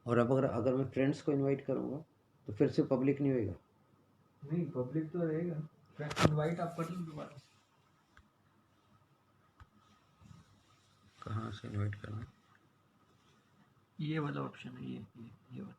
और अब अगर अगर मैं फ्रेंड्स को इनवाइट करूँगा तो फिर से पब्लिक नहीं होएगा? नहीं, पब्लिक तो रहेगा। फ्रेंड इनवाइट आप कर लो दोबारा। कहाँ से इनवाइट करना? ये वाला ऑप्शन है, ये वाला।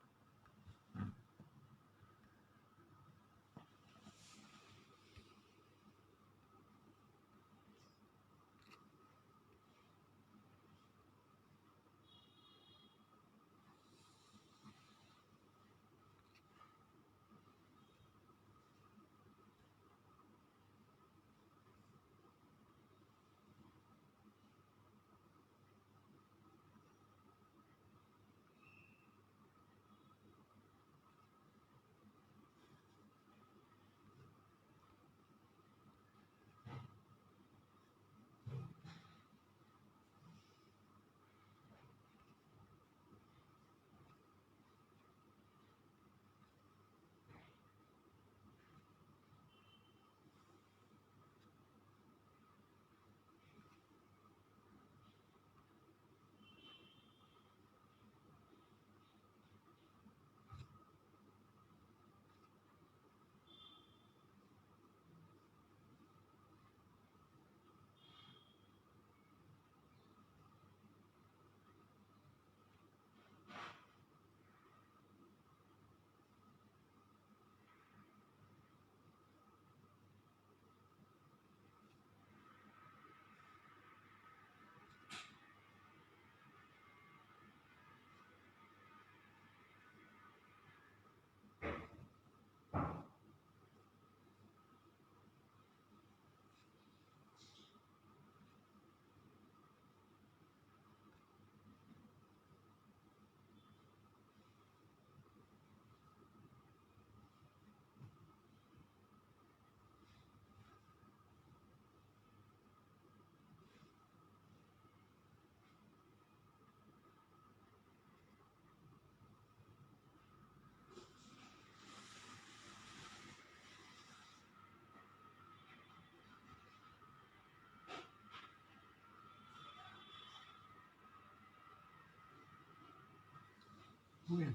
हो गया।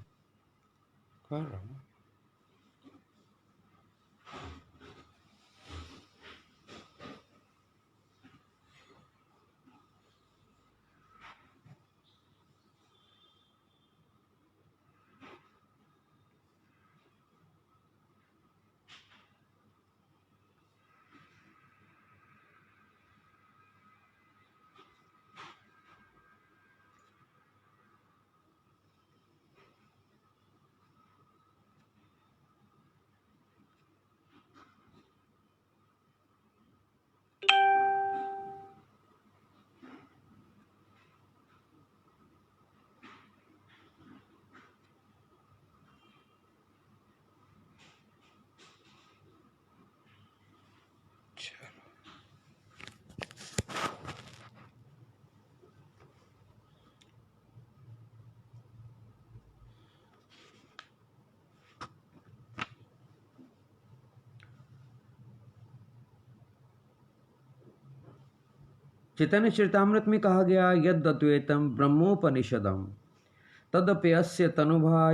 कर रहा हूँ। चैतन्य चरितामृत में कहा गया, यद अद्वैतम ब्रह्मोपनिषदम तदप्यस्य तनुभा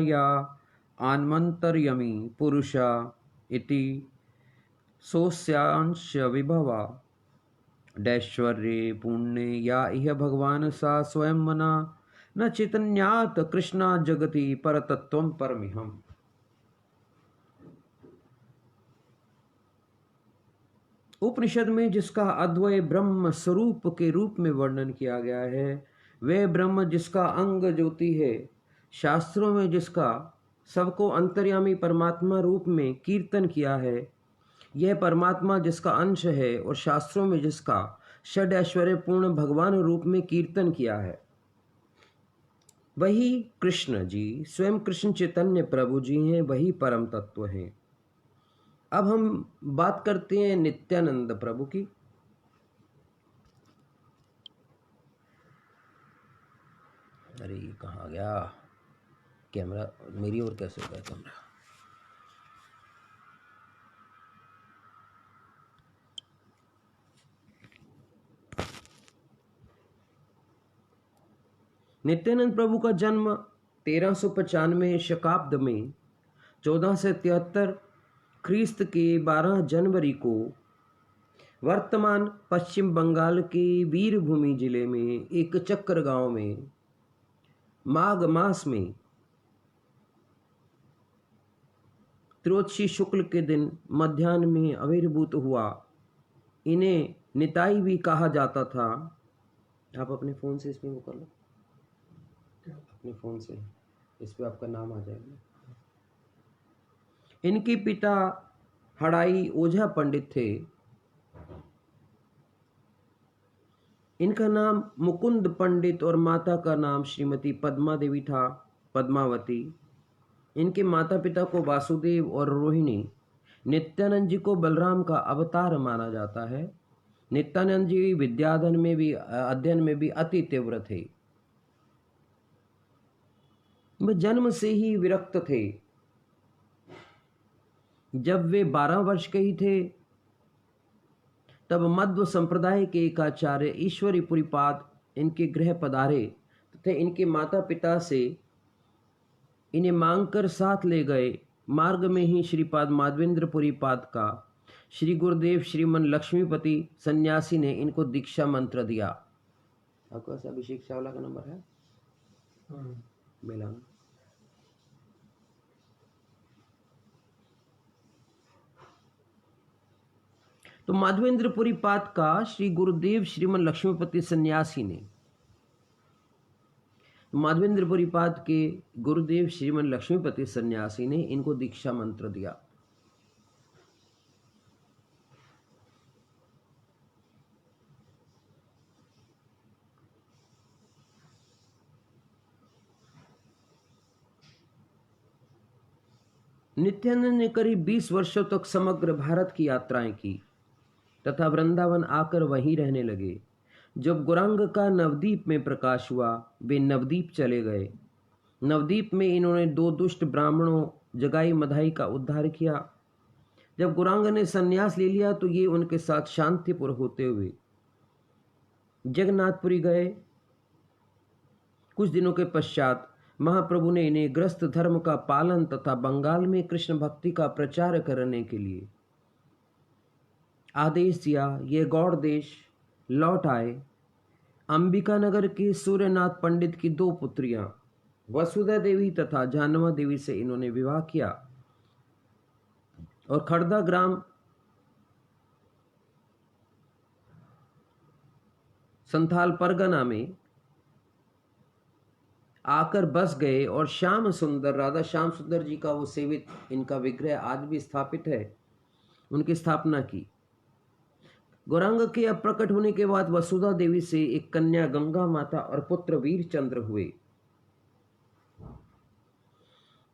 आन्मंतर्यमी पुरुषा इति सोस्यांश विभवा डैश्वर्ये पुण्ये या इह भगवान सा स्वयं मना न चैतन्यात कृष्णा जगति परतत्वम परमिहम। उपनिषद में जिसका अद्वय ब्रह्म स्वरूप के रूप में वर्णन किया गया है, वह ब्रह्म जिसका अंग ज्योति है, शास्त्रों में जिसका सबको अंतर्यामी परमात्मा रूप में कीर्तन किया है, यह परमात्मा जिसका अंश है और शास्त्रों में जिसका षड ऐश्वर्य पूर्ण भगवान रूप में कीर्तन किया है, वही कृष्ण जी स्वयं कृष्ण चैतन्य प्रभु जी हैं, वही परम तत्व हैं। अब हम बात करते हैं नित्यानंद प्रभु की। अरे ये कहाँ गया कैमरा? मेरी ओर कैसे गया कैमरा? नित्यानंद प्रभु का जन्म 1395 शकाब्द में 1473 ख्रीस्त के 12 जनवरी को वर्तमान पश्चिम बंगाल के वीरभूमि जिले में एक चक्र गांव में माघ मास में त्रोदशी शुक्ल के दिन मध्याह्न में आविर्भूत हुआ। इन्हें निताई भी कहा जाता था। आप अपने फ़ोन से इसमें वो कर लो, अपने फ़ोन से इस पे आपका नाम आ जाएगा। इनके पिता हड़ाई ओझा पंडित थे। इनका नाम मुकुंद पंडित और माता का नाम श्रीमती पद्मा देवी था, पद्मावती। इनके माता पिता को वासुदेव और रोहिणी। नित्यानंद जी को बलराम का अवतार माना जाता है। नित्यानंद जी अध्ययन में भी अति तीव्र थे। वे जन्म से ही विरक्त थे। जब वे 12 वर्ष के ही थे तब मध्व संप्रदाय के एक आचार्य ईश्वरी पुरीपाद इनके गृह पधारे तथा इनके माता पिता से इन्हें मांगकर साथ ले गए। मार्ग में ही श्रीपाद माधवेंद्र पुरीपाद का श्री गुरुदेव श्रीमन लक्ष्मीपति सन्यासी ने इनको दीक्षा मंत्र दिया। आपके पास अभिषेक चावला का नंबर है? मिलाना। तो माधवेंद्र पुरीपाद का श्री गुरुदेव श्रीमन लक्ष्मीपति सन्यासी ने माधवेंद्र पुरीपाद के गुरुदेव श्रीमन लक्ष्मीपति सन्यासी ने इनको दीक्षा मंत्र दिया। नित्यानंद ने करीब 20 वर्षों तक समग्र भारत की यात्राएं की तथा वृंदावन आकर वहीं रहने लगे। जब गौरांग का नवदीप में प्रकाश हुआ वे नवदीप चले गए। नवदीप में इन्होंने 2 दुष्ट ब्राह्मणों जगाई मधाई का उद्धार किया। जब गौरांग ने संन्यास ले लिया तो ये उनके साथ शांतिपुर होते हुए जगन्नाथपुरी गए। कुछ दिनों के पश्चात महाप्रभु ने इन्हें ग्रस्त धर्म का पालन तथा बंगाल में कृष्ण भक्ति का प्रचार करने के लिए आदेश दिया। ये गौड़ देश लौट आए। अंबिका नगर के सूर्यनाथ पंडित की 2 पुत्रियां वसुधा देवी तथा जानवा देवी से इन्होंने विवाह किया और खड़दा ग्राम संथाल परगना में आकर बस गए और श्याम सुंदर राधा श्याम सुंदर जी का वो सेवित इनका विग्रह आज भी स्थापित है, उनकी स्थापना की। गौरांग के अप्रकट होने के बाद वसुधा देवी से एक कन्या गंगा माता और पुत्र वीरचंद्र हुए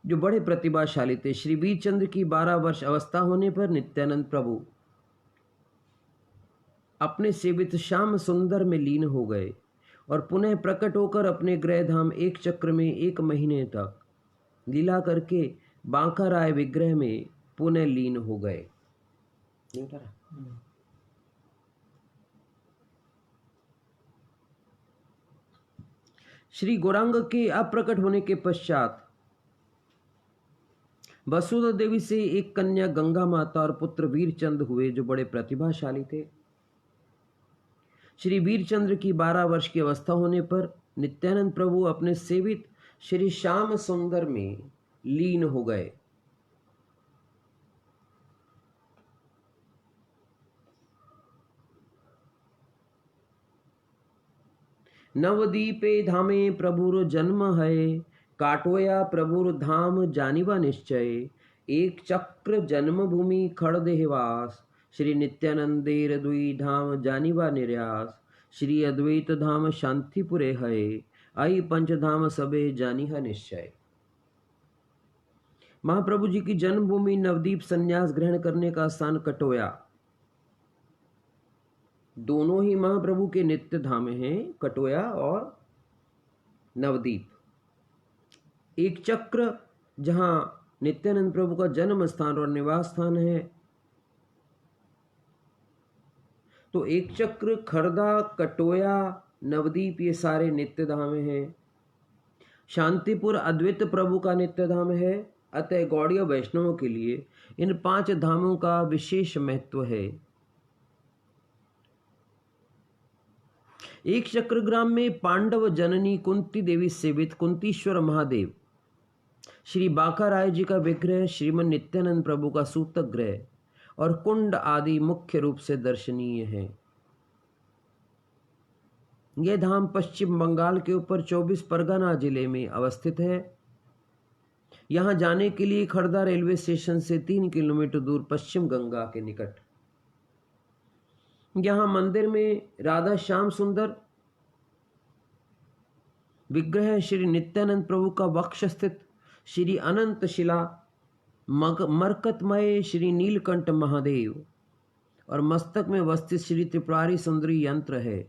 जो बड़े प्रतिभाशाली थे। श्री वीरचंद्र की 12 वर्ष अवस्था होने पर नित्यानंद प्रभु अपने सेवित श्याम सुंदर में लीन हो गए और पुनः प्रकट होकर अपने गृह धाम एक चक्र में 1 महीने तक लीला करके बांका राय विग्रह में पुनः लीन हो गए। श्री गौरांग के अप्रकट होने के पश्चात वसुधा देवी से एक कन्या गंगा माता और पुत्र वीरचंद्र हुए जो बड़े प्रतिभाशाली थे। श्री वीरचंद्र की 12 वर्ष की अवस्था होने पर नित्यानंद प्रभु अपने सेवित श्री श्याम सुंदर में लीन हो गए। नवदीपे धामे प्रभुर जन्म है, काटोया प्रभुर धाम जानिबा निश्चय। एक चक्र जन्मभूमि खड़देहवास, श्री नित्यानंदेर दुई धाम जानिबा निर्यास। श्री अद्वैत धाम शांतिपुरे है, आई पंचधाम सबे जानिहा निश्चय। महाप्रभु जी की जन्मभूमि नवदीप संन्यास ग्रहण करने का स्थान कटोया। दोनों ही महाप्रभु के नित्य धाम हैं, कटोया और नवदीप। एक चक्र जहां नित्यानंद प्रभु का जन्म स्थान और निवास स्थान है, तो एक चक्र, खरदा, कटोया, नवदीप ये सारे नित्य धाम हैं। शांतिपुर अद्वैत प्रभु का नित्य धाम है, अतः गौड़ीय वैष्णवों के लिए इन 5 धामों का विशेष महत्व है। एक चक्रग्राम में पांडव जननी कुंती देवी सेवित कुंतीश्वर महादेव, श्री बांका राय जी का विग्रह, श्रीमन नित्यानंद प्रभु का सूतक ग्रह और कुंड आदि मुख्य रूप से दर्शनीय है। यह धाम पश्चिम बंगाल के ऊपर 24 परगना जिले में अवस्थित है। यहां जाने के लिए खड़दा रेलवे स्टेशन से 3 किलोमीटर दूर पश्चिम गंगा के निकट। यहां मंदिर में राधा श्याम सुंदर विग्रह, श्री नित्यानंद प्रभु का वक्ष स्थित श्री अनंत शिला मरकतमय श्री नीलकंठ महादेव और मस्तक में वस्थित श्री त्रिपुरारी सुंदरी यंत्र है।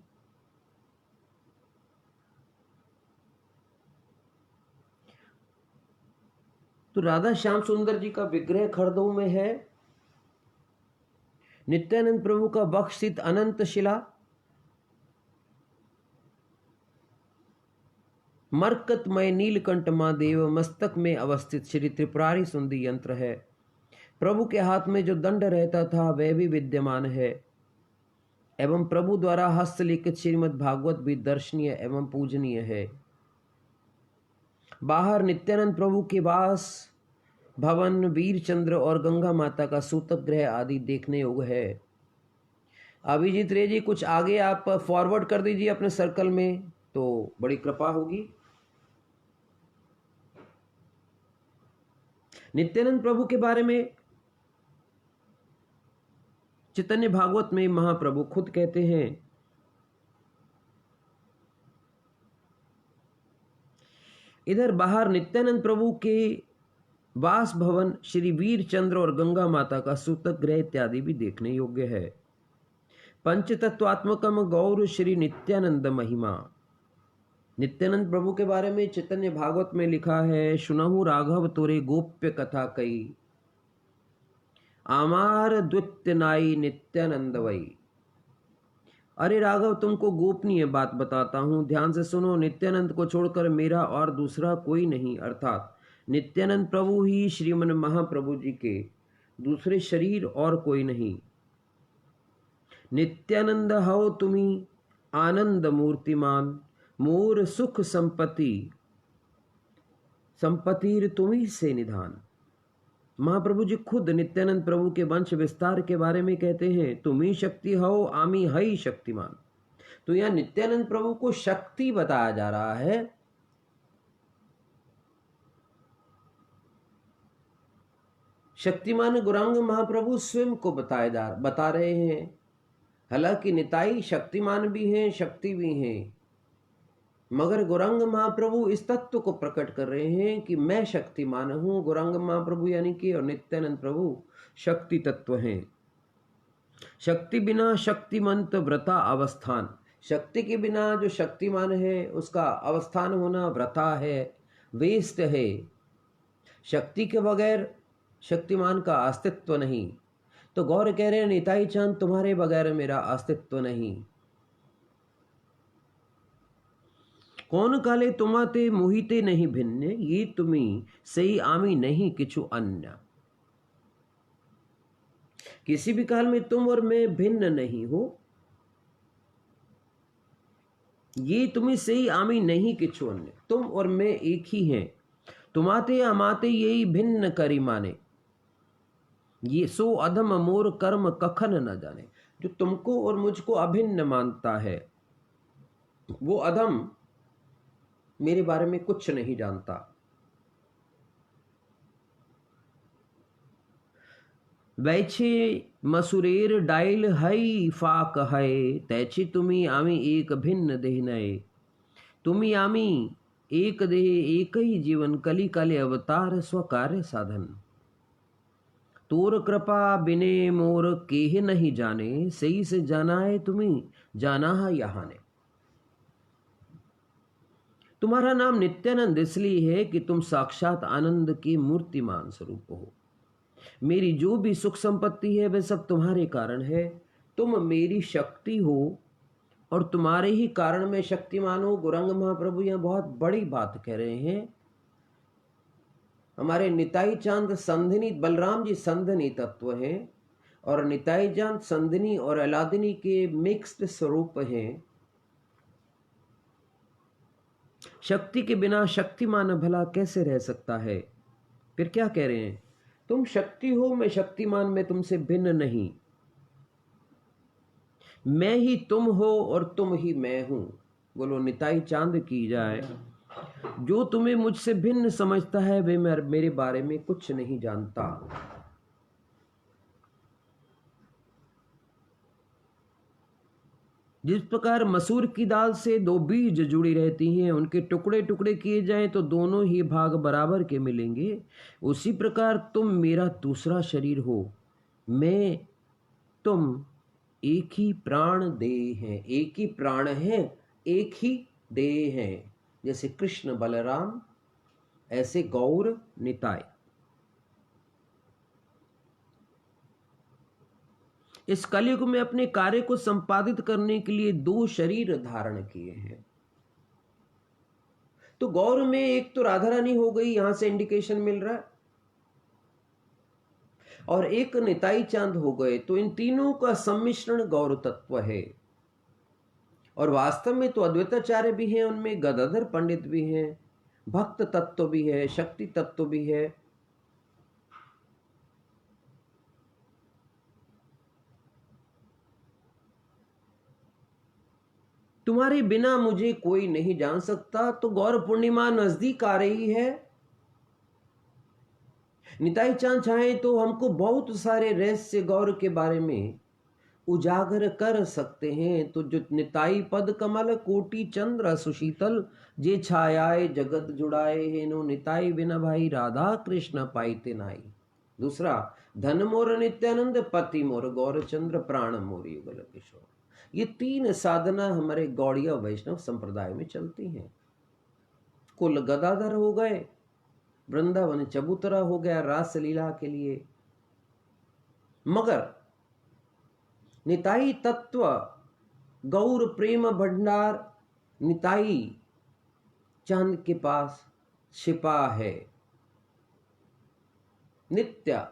तो राधा श्याम सुंदर जी का विग्रह खड़दों में है। नित्यानंद प्रभु का वक्ष स्थित अनंत शिला मरकतमय नीलकंठ महादेव मस्तक में अवस्थित श्री त्रिपुरारी सुंदरी यंत्र है। प्रभु के हाथ में जो दंड रहता था वह भी विद्यमान है एवं प्रभु द्वारा हस्तलिखित श्रीमद् भागवत भी दर्शनीय एवं पूजनीय है। बाहर नित्यानंद प्रभु के वास भवन, वीरचंद्र और गंगा माता का सूतक ग्रह आदि देखने योग्य है। अभिजीत रे जी कुछ आगे आप फॉरवर्ड कर दीजिए अपने सर्कल में, तो बड़ी कृपा होगी। नित्यानंद प्रभु के बारे में चैतन्य भागवत में महाप्रभु खुद कहते हैं, इधर बाहर नित्यानंद प्रभु के वास भवन, श्री वीरचंद्र और गंगा माता का सूतक ग्रह इत्यादि भी देखने योग्य है। पंचतत्वात्मकम गौर श्री नित्यानंद महिमा। नित्यानंद प्रभु के बारे में चैतन्य भागवत में लिखा है, सुनहु राघव तोरे गोप्य कथा कई, आमार द्वित्य नाई नित्यानंद वई। अरे राघव, तुमको गोपनीय बात बताता हूं, ध्यान से सुनो। नित्यानंद को छोड़कर मेरा और दूसरा कोई नहीं, अर्थात नित्यानंद प्रभु ही श्रीमन महाप्रभु जी के दूसरे शरीर और कोई नहीं। नित्यानंद हो तुम्ही आनंद मूर्तिमान, मोर सुख संपत्तिर तुम्ही से निधान। महाप्रभु जी खुद नित्यानंद प्रभु के वंश विस्तार के बारे में कहते हैं, तुम ही शक्ति हो, आमी हई शक्तिमान। तो यहां नित्यानंद प्रभु को शक्ति बताया जा रहा है। शक्तिमान गौरांग महाप्रभु स्वयं को बता रहे हैं। हालांकि निताई शक्तिमान भी हैं, शक्ति भी हैं, मगर गौरांग महाप्रभु इस तत्व को प्रकट कर रहे हैं कि मैं शक्तिमान हूं। गौरांग महाप्रभु यानी कि और नित्यानंद प्रभु शक्ति तत्व हैं। शक्ति बिना शक्तिमंत व्रता अवस्थान। शक्ति के बिना जो शक्तिमान है उसका अवस्थान होना व्रता है, वेस्ट है। शक्ति के बगैर शक्तिमान का अस्तित्व नहीं। तो गौर कह रहे हैं, निताई चांद तुम्हारे बगैर मेरा अस्तित्व नहीं। कौन काले तुमाते मोहिते नहीं भिन्न, ये तुम्ही सही आमी नहीं किछु अन्य। किसी भी काल में तुम और मैं भिन्न नहीं हो, ये तुम्हें सही आमी नहीं किछु अन्य। तुम और मैं एक ही हैं। तुमाते अमाते यही भिन्न करी माने, ये सो अधम मोर कर्म कखन न जाने। जो तुमको और मुझको अभिन्न मानता है वो अधम मेरे बारे में कुछ नहीं जानता। वैछे मसुरेर डाइल हई फाक है, तैछे तुम्ही आमी एक भिन्न देह नये। तुम्ही आमी एक देह एक ही जीवन, कली काले अवतार स्वकार्य साधन। तोर कृपा बिने मोर केह नहीं जाने, सही से जाना है तुम्ही जाना है यहाँ ने। तुम्हारा नाम नित्यानंद इसलिए है कि तुम साक्षात आनंद के मूर्तिमान स्वरूप हो। मेरी जो भी सुख संपत्ति है वह सब तुम्हारे कारण है। तुम मेरी शक्ति हो और तुम्हारे ही कारण में शक्तिमान हो। गौरंग महाप्रभु यहाँ बहुत बड़ी बात कह रहे हैं। हमारे निताई चांद संधिनी, बलराम जी संधिनी तत्व हैं और निताई चांद संधिनी और अलादिनी के मिक्स्ड स्वरूप हैं। शक्ति के बिना शक्तिमान भला कैसे रह सकता है? फिर क्या कह रहे हैं? तुम शक्ति हो, मैं शक्तिमान, मैं तुमसे भिन्न नहीं। मैं ही तुम हो और तुम ही मैं हूं। बोलो निताई चांद की जाए। जो तुम्हें मुझसे भिन्न समझता है वे मेरे बारे में कुछ नहीं जानता। जिस प्रकार मसूर की दाल से दो बीज जुड़ी रहती हैं, उनके टुकड़े टुकड़े किए जाएं तो दोनों ही भाग बराबर के मिलेंगे, उसी प्रकार तुम मेरा दूसरा शरीर हो। मैं तुम एक ही प्राण देह हैं, एक ही प्राण है, एक ही देह हैं। जैसे कृष्ण बलराम, ऐसे गौर निताय। इस कलयुग में अपने कार्य को संपादित करने के लिए दो शरीर धारण किए हैं। तो गौर में एक तो राधा रानी हो गई, यहां से इंडिकेशन मिल रहा है, और एक निताई चांद हो गए। तो इन तीनों का सम्मिश्रण गौर तत्व है। और वास्तव में तो अद्वैताचार्य भी हैं, उनमें गदाधर पंडित भी हैं, भक्त तत्व भी है, शक्ति तत्व भी है। तुम्हारे बिना मुझे कोई नहीं जान सकता। तो गौर पूर्णिमा नजदीक आ रही है। निताई चांद चाहे तो हमको बहुत सारे रहस्य गौर के बारे में उजागर कर सकते हैं। तो जो निताई पद कमल कोटि चंद्र सुशीतल, जे छायाए जगत जुड़ाए है नो निताई बिना भाई राधा कृष्ण पाइते नाई। दूसरा, धन मोर नित्यानंद पति मोर गौर चंद्र प्राण मोर युगल किशोर। ये तीन साधना हमारे गौड़िया वैष्णव संप्रदाय में चलती हैं। कुल गदाधर हो गए, वृंदावन चबूतरा हो गया रास लीला के लिए, मगर निताई तत्व गौर प्रेम भंडार निताई चांद के पास छिपा है। नित्य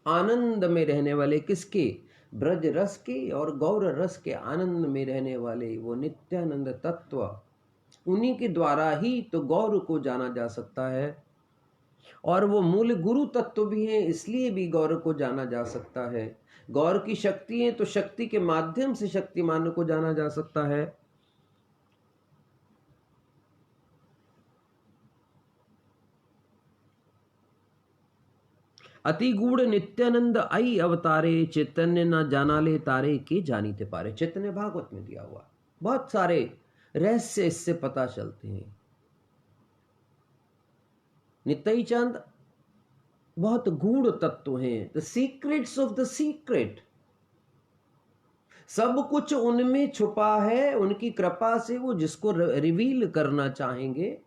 आनंद में रहने वाले किसके? ब्रज रस के और गौर रस के आनंद में रहने वाले वो नित्यानंद तत्व, उन्हीं के द्वारा ही तो गौर को जाना जा सकता है। और वो मूल गुरु तत्व भी हैं, इसलिए भी गौर को जाना जा सकता है। गौर की शक्ति है तो शक्ति के माध्यम से शक्तिमान को जाना जा सकता है। अति गूढ़ नित्यानंद आई अवतारे, चैतन्य न जाना ले तारे के जानीते पारे। चैतन्य भागवत में दिया हुआ बहुत सारे रहस्य इससे पता चलते हैं। निताई चांद बहुत गूढ़ तत्व हैं, the secrets of the secret. सब कुछ उनमें छुपा है। उनकी कृपा से वो जिसको रिवील करना चाहेंगे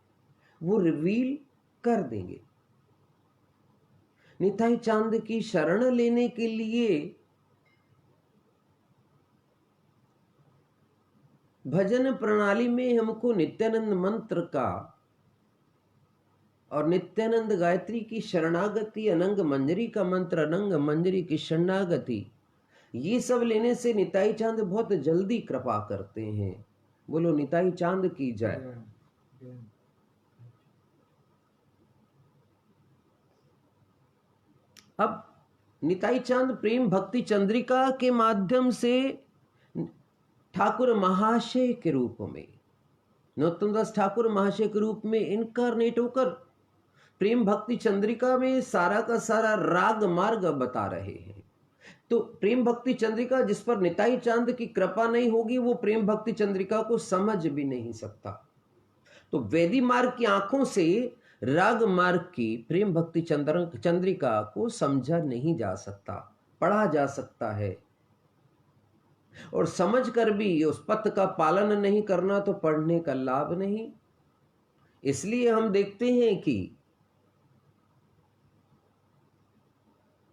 वो रिवील कर देंगे। निताई चांद की शरण लेने के लिए भजन प्रणाली में हमको नित्यानंद मंत्र का और नित्यानंद गायत्री की शरणागति, अनंग मंजरी का मंत्र, अनंग मंजरी की शरणागति, ये सब लेने से निताई चांद बहुत जल्दी कृपा करते हैं। बोलो निताई चांद की जाए। अब निताई चांद प्रेम भक्ति चंद्रिका के माध्यम से ठाकुर महाशय के रूप में, नरोत्तम दास ठाकुर महाशय के रूप में इनकारनेट होकर प्रेम भक्ति चंद्रिका में सारा का सारा राग मार्ग बता रहे हैं। तो प्रेम भक्ति चंद्रिका जिस पर निताई चांद की कृपा नहीं होगी वो प्रेम भक्ति चंद्रिका को समझ भी नहीं सकता। तो वेदी मार्ग की आंखों से राग मार्ग की प्रेम भक्ति चंद्रिका को समझा नहीं जा सकता, पढ़ा जा सकता है। और समझ कर भी उस पथ का पालन नहीं करना तो पढ़ने का लाभ नहीं। इसलिए हम देखते हैं कि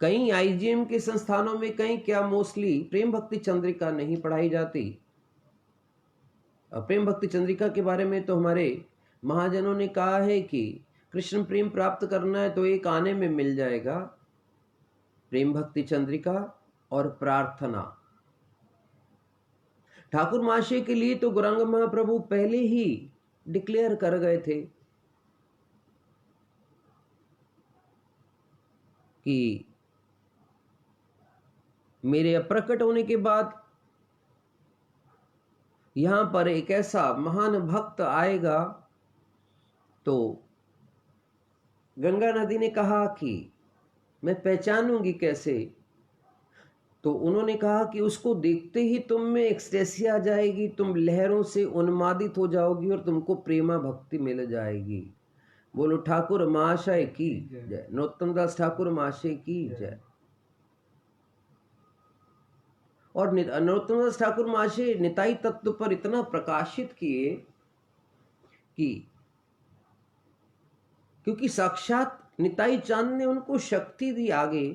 कई आईजीएम के संस्थानों में, कहीं क्या मोस्टली प्रेम भक्ति चंद्रिका नहीं पढ़ाई जाती। प्रेम भक्ति चंद्रिका के बारे में तो हमारे महाजनों ने कहा है कि कृष्ण प्रेम प्राप्त करना है तो एक आने में मिल जाएगा, प्रेम भक्ति चंद्रिका और प्रार्थना। ठाकुर महाशय के लिए तो गौरांग महाप्रभु पहले ही डिक्लेयर कर गए थे कि मेरे अप्रकट होने के बाद यहां पर एक ऐसा महान भक्त आएगा। तो गंगा नदी ने कहा कि मैं पहचानूंगी कैसे? तो उन्होंने कहा कि उसको देखते ही तुम में एक्सटेसी आ जाएगी, तुम लहरों से उन्मादित हो जाओगी और तुमको प्रेमा भक्ति मिल जाएगी। बोलो ठाकुर महाशय की जय, नरोत्तम दास ठाकुर महाशय की जय। और नरोत्तम दास ठाकुर महाशय निताई तत्व पर इतना प्रकाशित किए कि क्योंकि साक्षात निताई चांद ने उनको शक्ति दी आगे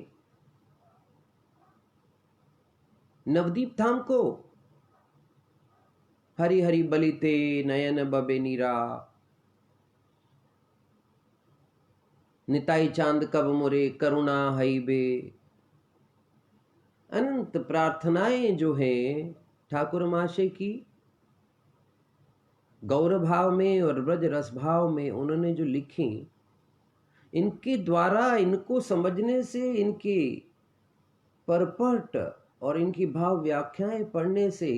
नवदीप धाम को। हरि हरि बलिते नयन बबे नीरा, निताई चांद कब मुरे करुणा हई बे। अनंत प्रार्थनाएं जो हैं ठाकुर महाशय की गौर भाव में और ब्रज रस भाव में उन्होंने जो लिखी, इनके द्वारा इनको समझने से, इनके परपट और इनकी भाव व्याख्याएं पढ़ने से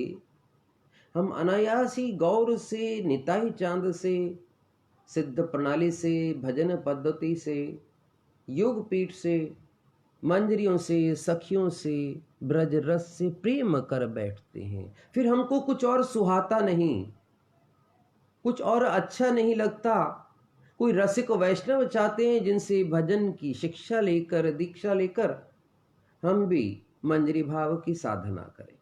हम अनायास ही गौर से, निताई चांद से, सिद्ध प्रणाली से, भजन पद्धति से, योग पीठ से, मंजरियों से, सखियों से, ब्रज रस से प्रेम कर बैठते हैं। फिर हमको कुछ और सुहाता नहीं, कुछ और अच्छा नहीं लगता। कोई रसिक वैष्णव चाहते हैं जिनसे भजन की शिक्षा लेकर, दीक्षा लेकर हम भी मंजरी भाव की साधना करें।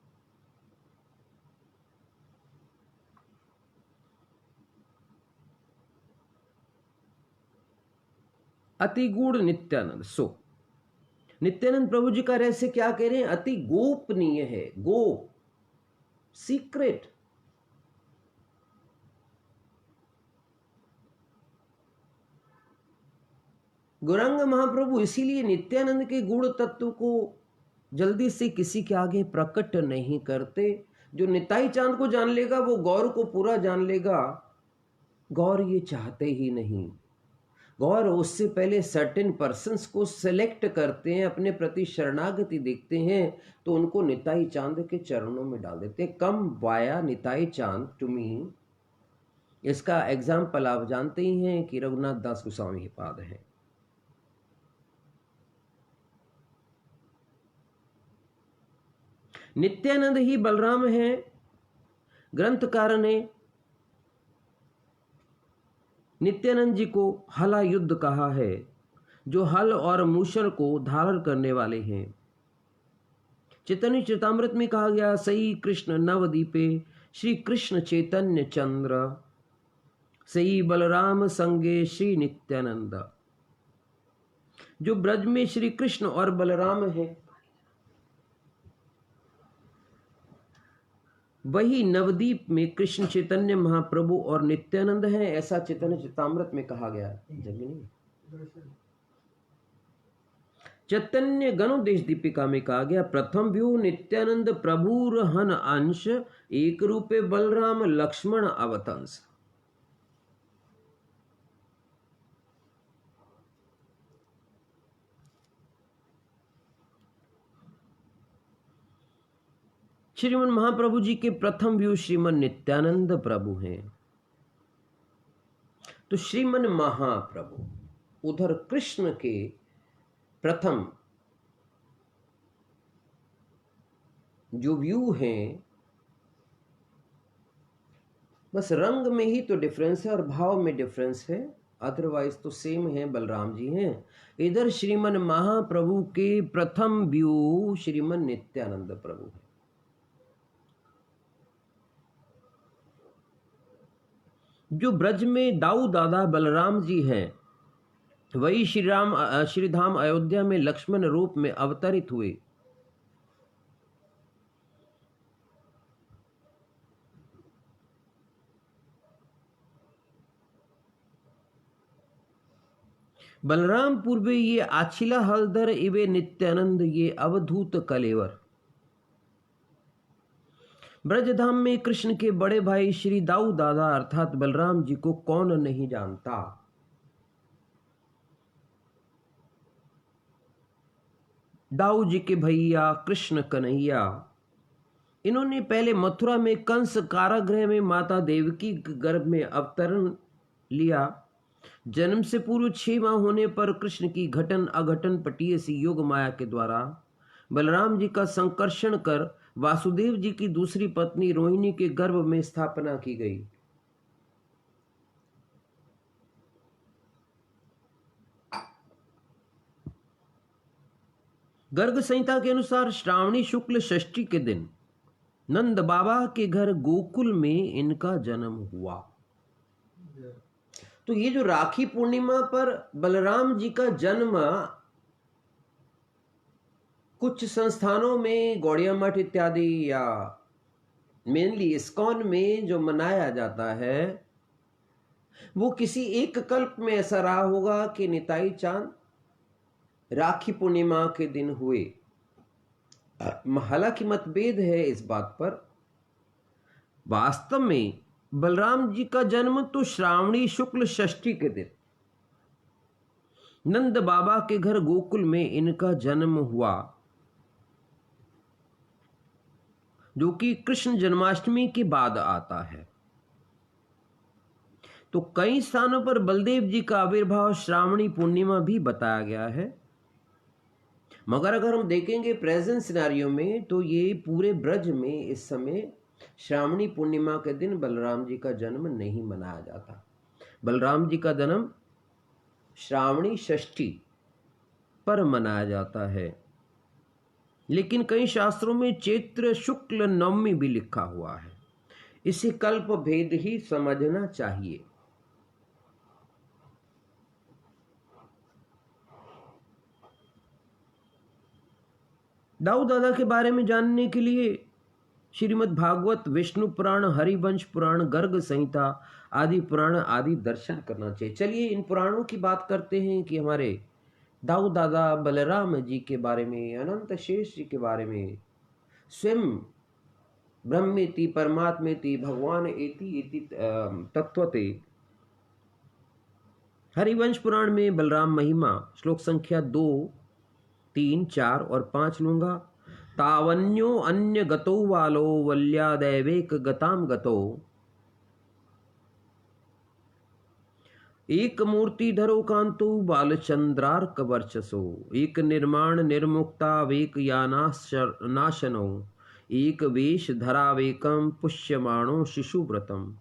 अति गूढ़ नित्यानंद। सो नित्यानंद प्रभु जी का रहस्य क्या कह रहे हैं? अति गोपनीय है, गोप, सीक्रेट। गौरांग महाप्रभु इसीलिए नित्यानंद के गूढ़ तत्व को जल्दी से किसी के आगे प्रकट नहीं करते। जो निताई चांद को जान लेगा वो गौर को पूरा जान लेगा। गौर ये चाहते ही नहीं। गौर उससे पहले सर्टेन पर्सन्स को सिलेक्ट करते हैं, अपने प्रति शरणागति देखते हैं तो उनको निताई चांद के चरणों में डाल देते हैं। कम वाया निताई चांद टू मी। इसका एग्जाम्पल आप जानते ही हैं कि रघुनाथ दास गोस्वामी पाद है। नित्यानंद ही बलराम है। ग्रंथकार ने नित्यानंद जी को हला युद्ध कहा है, जो हल और मूषण को धारण करने वाले हैं। चैतन्य चरितामृत में कहा गया, सई कृष्ण नवदीपे श्री कृष्ण चैतन्य चंद्र, सई बलराम संगे श्री नित्यानंद। जो ब्रज में श्री कृष्ण और बलराम है वही नवदीप में कृष्ण चैतन्य महाप्रभु और नित्यानंद है, ऐसा चैतन्य चरितामृत में कहा गया है। चैतन्य गणोदेश दीपिका में कहा गया, प्रथम व्यू नित्यानंद प्रभुर हन अंश, एक रूपे बलराम लक्ष्मण अवतंस। श्रीमन महाप्रभु जी के प्रथम व्यू श्रीमन नित्यानंद प्रभु हैं। तो श्रीमन महाप्रभु उधर कृष्ण के प्रथम जो व्यू हैं, बस रंग में ही तो डिफरेंस है और भाव में डिफरेंस है, अदरवाइज तो सेम है, बलराम जी हैं। इधर श्रीमन महाप्रभु के प्रथम व्यू श्रीमन नित्यानंद प्रभु है। जो ब्रज में दाऊ दादा बलराम जी हैं, वही श्रीधाम अयोध्या में लक्ष्मण रूप में अवतरित हुए। बलराम पूर्वे ये आछिला हलधर इवे नित्यानंद ये अवधूत कलेवर। ब्रजधाम में कृष्ण के बड़े भाई श्री दाऊ दादा अर्थात बलराम जी को कौन नहीं जानता। दाऊ जी के भैया कृष्ण कन्हैया, इन्होंने पहले मथुरा में कंस कारागृह में माता देवकी गर्भ में अवतरण लिया। जन्म से पूर्व 6 माह होने पर कृष्ण की घटन अघटन पटीय सी योग माया के द्वारा बलराम जी का संकर्षण कर वासुदेव जी की दूसरी पत्नी रोहिणी के गर्भ में स्थापना की गई। गर्ग संहिता के अनुसार श्रावणी शुक्ल षष्ठी के दिन नंद बाबा के घर गोकुल में इनका जन्म हुआ। तो ये जो राखी पूर्णिमा पर बलराम जी का जन्म कुछ संस्थानों में गौड़िया मठ इत्यादि या मेनली इस्कॉन में जो मनाया जाता है वो किसी एक कल्प में ऐसा रहा होगा कि निताई चांद राखी पूर्णिमा के दिन हुए। हालांकि मतभेद है इस बात पर। वास्तव में बलराम जी का जन्म तो श्रावणी शुक्ल षष्ठी के दिन नंद बाबा के घर गोकुल में इनका जन्म हुआ, जो कि कृष्ण जन्माष्टमी के बाद आता है। तो कई स्थानों पर बलदेव जी का आविर्भाव श्रावणी पूर्णिमा भी बताया गया है, मगर अगर हम देखेंगे प्रेजेंट सिनारियो में तो ये पूरे ब्रज में इस समय श्रावणी पूर्णिमा के दिन बलराम जी का जन्म नहीं मनाया जाता। बलराम जी का जन्म श्रावणी षष्ठी पर मनाया जाता है, लेकिन कई शास्त्रों में चैत्र शुक्ल नवमी भी लिखा हुआ है। इसे कल्प भेद ही समझना चाहिए। दाऊ दादा के बारे में जानने के लिए श्रीमद् भागवत, विष्णु पुराण, हरिवंश पुराण, गर्ग संहिता आदि पुराण आदि दर्शन करना चाहिए। चलिए इन पुराणों की बात करते हैं कि हमारे दाऊ दादा बलराम जी के बारे में, अनंत शेष जी के बारे में, स्वयं ब्रह्मेति परमात्मेति भगवान एति इति तत्वते। हरिवंश पुराण में बलराम महिमा श्लोक संख्या 2, 3, 4 और 5 लूंगा। तावन्यो अन्य गतो वालो वल्यादैवेक गताम गतो, एक मूर्ति धरो कांतो बालचंद्रार्क वर्चसो, एक निर्माण निर्मुक्ता वेक यानाशनो, एक वेश धरावेकम पुष्यमाणो शिशुव्रतम,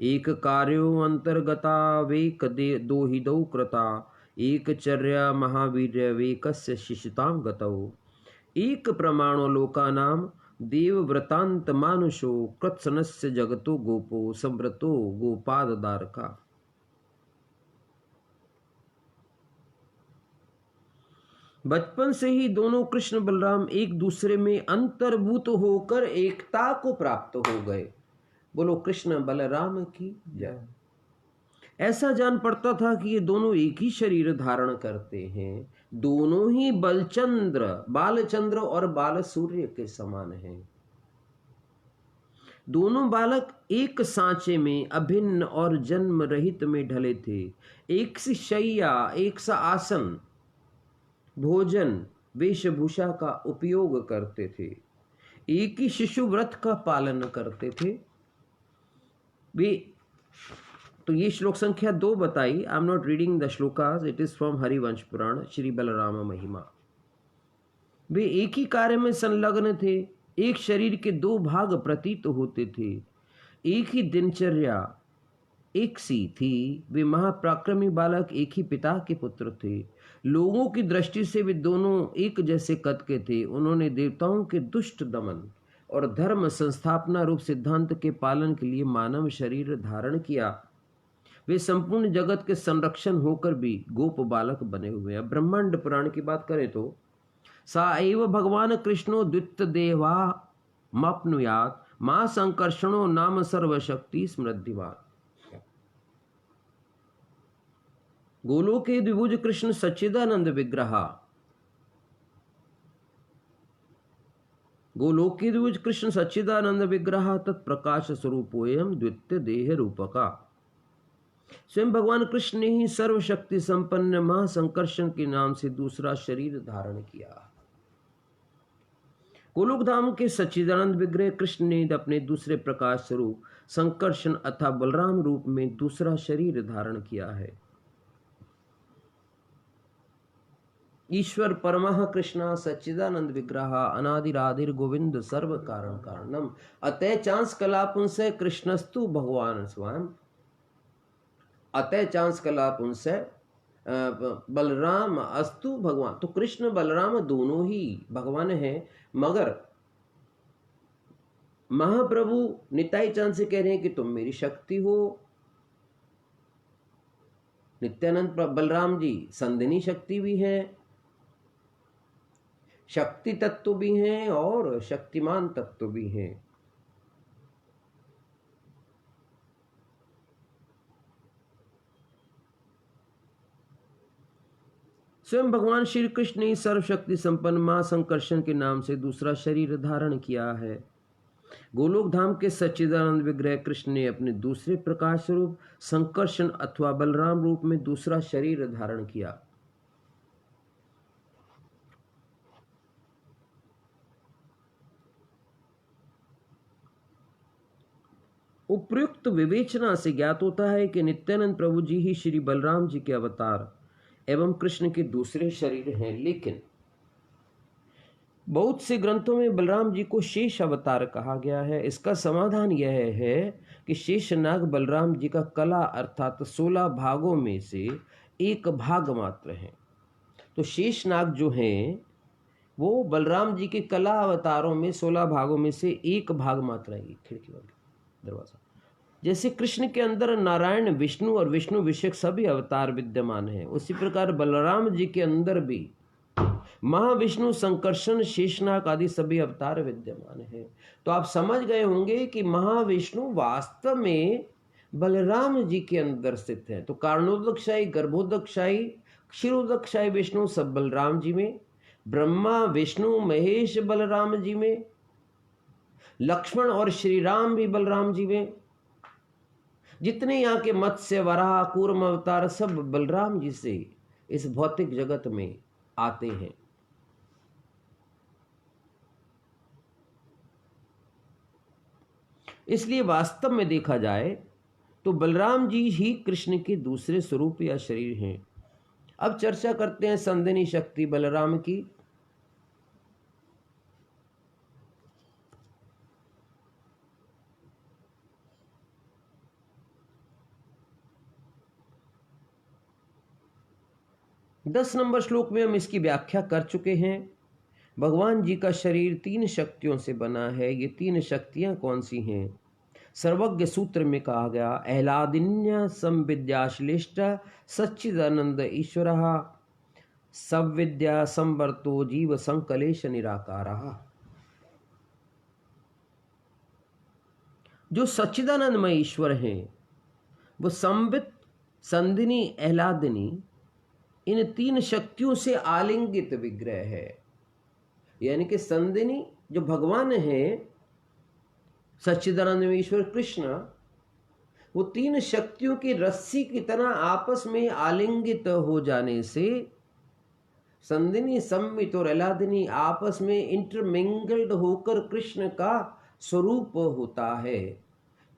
एक कार्यो अंतर्गता वेक दोहिदौ कृता, एक चर्या महावीर्य वेकस्य शिशुताम गतौ, एक प्रमाणो लोकानाम देवव्रतांत मानुषो कृत्सनस्य जगतो गोपो संव्रतो गोपाददारका। बचपन से ही दोनों कृष्ण बलराम एक दूसरे में अंतर्भूत होकर एकता को प्राप्त हो गए। बोलो कृष्ण बलराम की जय। ऐसा जान पड़ता था कि ये दोनों एक ही शरीर धारण करते हैं, दोनों ही बालचंद्र और बाल सूर्य के समान हैं। दोनों बालक एक सांचे में अभिन्न और जन्म रहित में ढले थे। एक सी शैया, एक सा आसन, भोजन, वेशभूषा का उपयोग करते थे, एक ही शिशु व्रत का पालन करते थे। वे तो ये श्लोक संख्या 2 बताई। I am not reading the shlokas, it is from Harivansh Purana, Shri Balram महिमा। वे एक ही कार्य में संलग्न थे, एक शरीर के 2 भाग प्रतीत होते थे, एक ही दिनचर्या एक सी थी। वे महापराक्रमी बालक एक ही पिता के पुत्र थे। लोगों की दृष्टि से वे दोनों एक जैसे कद के थे। उन्होंने देवताओं के दुष्ट दमन और धर्म संस्थापना रूप सिद्धांत के पालन के लिए मानव शरीर धारण किया। वे संपूर्ण जगत के संरक्षण होकर भी गोप बालक बने हुए हैं। ब्रह्मांड पुराण की बात करें तो सा एव भगवान कृष्णो द्वित देवा मप्नुयात मां संकर्षणो नाम सर्वशक्ति स्मृतिवाद। गोलोके द्विभुज कृष्ण सच्चिदानंद विग्रह, गोलोके द्विभुज कृष्ण सच्चिदानंद विग्रह तत्प्रकाश स्वरूपोयम द्वितीय देह रूपका। स्वयं भगवान कृष्ण ने ही सर्वशक्ति संपन्न महासंकर्षण के नाम से दूसरा शरीर धारण किया। गोलोक धाम के सच्चिदानंद विग्रह कृष्ण ने अपने दूसरे प्रकाश स्वरूप संकर्षण अथवा बलराम रूप में दूसरा शरीर धारण किया है। ईश्वर परमः कृष्ण सच्चिदानंद विग्रह अनादिरादिर गोविंद सर्व कारण कारणम अतः चांस कलापुंस कृष्णस्तु भगवान स्वयं। अतः चांस कलापुंस बलराम अस्तु भगवान। तो कृष्ण बलराम दोनों ही भगवान हैं, मगर महाप्रभु निताई चांद से कह रहे हैं कि तुम मेरी शक्ति हो। नित्यानंद बलराम जी संदिनी शक्ति भी है, शक्ति तत्व भी हैं और शक्तिमान तत्व भी हैं। स्वयं भगवान श्री कृष्ण ने सर्वशक्ति संपन्न मां संकर्षण के नाम से दूसरा शरीर धारण किया है। गोलोक धाम के सच्चिदानंद विग्रह कृष्ण ने अपने दूसरे प्रकाश स्वरूप संकर्षण अथवा बलराम रूप में दूसरा शरीर धारण किया। उपयुक्त विवेचना से ज्ञात होता है कि नित्यानंद प्रभु जी ही श्री बलराम जी के अवतार एवं कृष्ण के दूसरे शरीर हैं, लेकिन बहुत से ग्रंथों में बलराम जी को शेष अवतार कहा गया है। इसका समाधान यह है कि शेषनाग बलराम जी का कला अर्थात 16 भागों में से एक भाग मात्र है। तो शेषनाग जो हैं वो बलराम जी के कला अवतारों में 16 भागों में से एक भाग मात्र है। खिड़की वाली दरवाजा, जैसे कृष्ण के अंदर नारायण विष्णु और विष्णु विषयक सभी अवतार विद्यमान हैं, उसी प्रकार बलराम जी के अंदर भी महाविष्णु संकर्षण शेषनाग आदि सभी अवतार विद्यमान हैं। तो आप समझ गए होंगे कि महाविष्णु वास्तव में बलराम जी के अंदर स्थित है। तो कारणोदकशाही, गर्भोदकशाही, क्षीरोदकशाही विष्णु सब बलराम जी में, ब्रह्मा विष्णु महेश बलराम जी में, लक्ष्मण और श्री राम भी बलराम जी में, जितने यहाँ के मत्स्य वराह कूर्म अवतार सब बलराम जी से इस भौतिक जगत में आते हैं। इसलिए वास्तव में देखा जाए तो बलराम जी ही कृष्ण के दूसरे स्वरूप या शरीर हैं। अब चर्चा करते हैं संदिनी शक्ति बलराम की। दस नंबर श्लोक में हम इसकी व्याख्या कर चुके हैं। भगवान जी का शरीर 3 शक्तियों से बना है। ये 3 शक्तियां कौन सी हैं? सर्वज्ञ सूत्र में कहा गया, अहलादिन्य संविद्याश्लिष्ट सच्चिदानंद ईश्वर सविद्या संवर्तो जीव संकलेश निराकार। जो सच्चिदानंदमय ईश्वर हैं वो संवित, संदिनी, अहलादिनी इन 3 शक्तियों से आलिंगित विग्रह है। यानी कि संदिनी जो भगवान है सच्चिदानंद ईश्वर कृष्ण, वो 3 शक्तियों की रस्सी की तरह आपस में आलिंगित हो जाने से संदिनी, संवित और अहलादिनी आपस में इंटरमिंगल्ड होकर कृष्ण का स्वरूप होता है।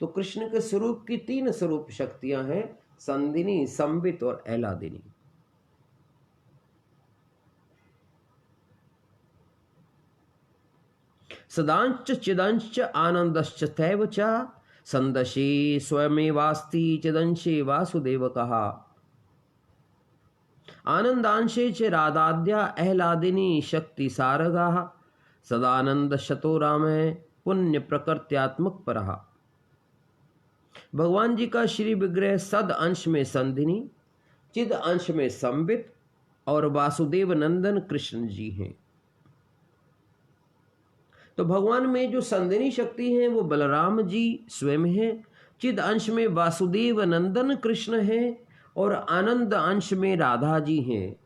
तो कृष्ण के स्वरूप की 3 स्वरूप शक्तियां हैं, संदिनी, संवित और अहलादिनी। सदांच चिदंच आनंदश्च तैव च संदशे स्वयमेवास्ति चिदंशे वासुदेव कहा। आनंदांशे च राधाद्या अहलादिनी शक्ति सारगा सदानंद शतो राम पुण्य प्रकृत्यात्मक परहा। भगवान जी का श्री विग्रह सद अंश में संदिनी, चिद अंश में संवित और वासुदेव नंदन कृष्ण जी हैं। तो भगवान में जो संदिनी शक्ति है वो बलराम जी स्वयं हैं, चिद अंश में वासुदेव नंदन कृष्ण हैं और आनंद अंश में राधा जी हैं।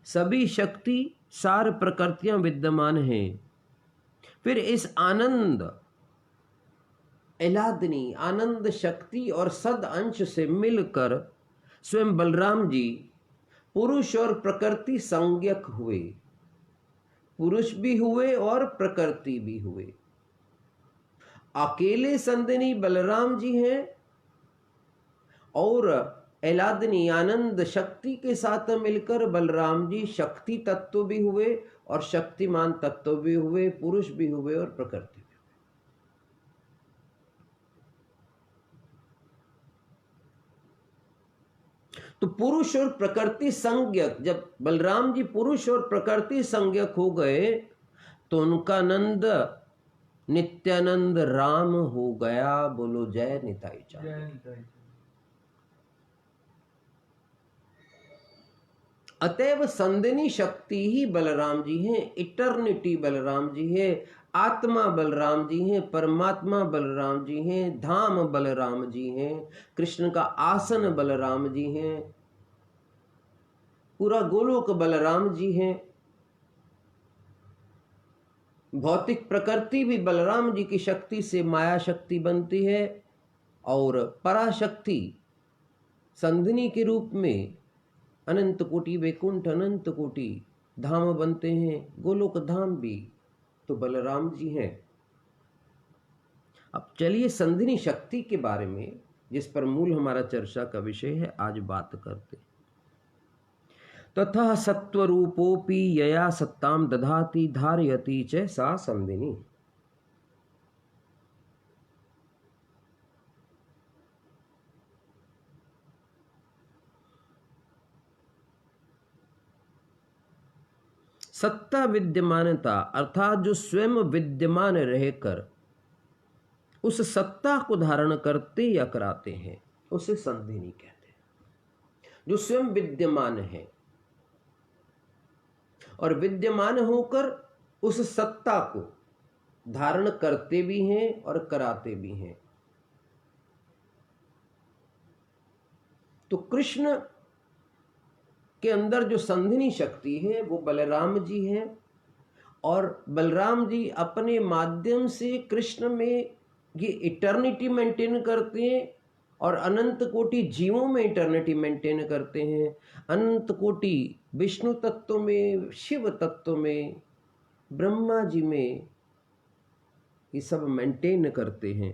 सभी शक्ति सार प्रकृतियां विद्यमान हैं। फिर इस आनंद एलादनी आनंद शक्ति और सद अंश से मिलकर स्वयं बलराम जी पुरुष और प्रकृति संज्ञक हुए। पुरुष भी हुए और प्रकृति भी हुए। अकेले संदिनी बलराम जी हैं और एलादनी आनंद शक्ति के साथ मिलकर बलराम जी शक्ति तत्व भी हुए और शक्तिमान तत्व भी हुए, पुरुष भी हुए और प्रकृति भी हुए। तो पुरुष और प्रकृति संज्ञक, जब बलराम जी पुरुष और प्रकृति संज्ञक हो गए तो उनका नंद नित्यानंद राम हो गया। बोलो जय निताई चांद। जय निताई। अतएव संदिनी शक्ति ही बलराम जी हैं, इटर्निटी बलराम जी है, आत्मा बलराम जी हैं, परमात्मा बलराम जी हैं, धाम बलराम जी हैं, कृष्ण का आसन बलराम जी हैं, पूरा गोलोक बलराम जी हैं। भौतिक प्रकृति भी बलराम जी की शक्ति से माया शक्ति बनती है और पराशक्ति संधिनी के रूप में अनंत कोटि वैकुंठ अनंत कोटि धाम बनते हैं। गोलोक धाम भी तो बलराम जी हैं। अब चलिए संधिनी शक्ति के बारे में, जिस पर मूल हमारा चर्चा का विषय है, आज बात करते। तथा सत्वरूपोपि यया सत्ताम दधाति धारयति च सा संधिनी। सत्ता विद्यमानता अर्थात जो स्वयं विद्यमान रहकर उस सत्ता को धारण करते या कराते हैं उसे संधिनी कहते हैं। जो स्वयं विद्यमान है और विद्यमान होकर उस सत्ता को धारण करते भी हैं और कराते भी हैं। तो कृष्ण के अंदर जो संधिनी शक्ति है वो बलराम जी हैं और बलराम जी अपने माध्यम से कृष्ण में ये इटर्निटी मेंटेन करते हैं और अनंत कोटि जीवों में इटर्निटी मेंटेन करते हैं। अनंत कोटि विष्णु तत्व में, शिव तत्व में, ब्रह्मा जी में ये सब मेंटेन करते हैं।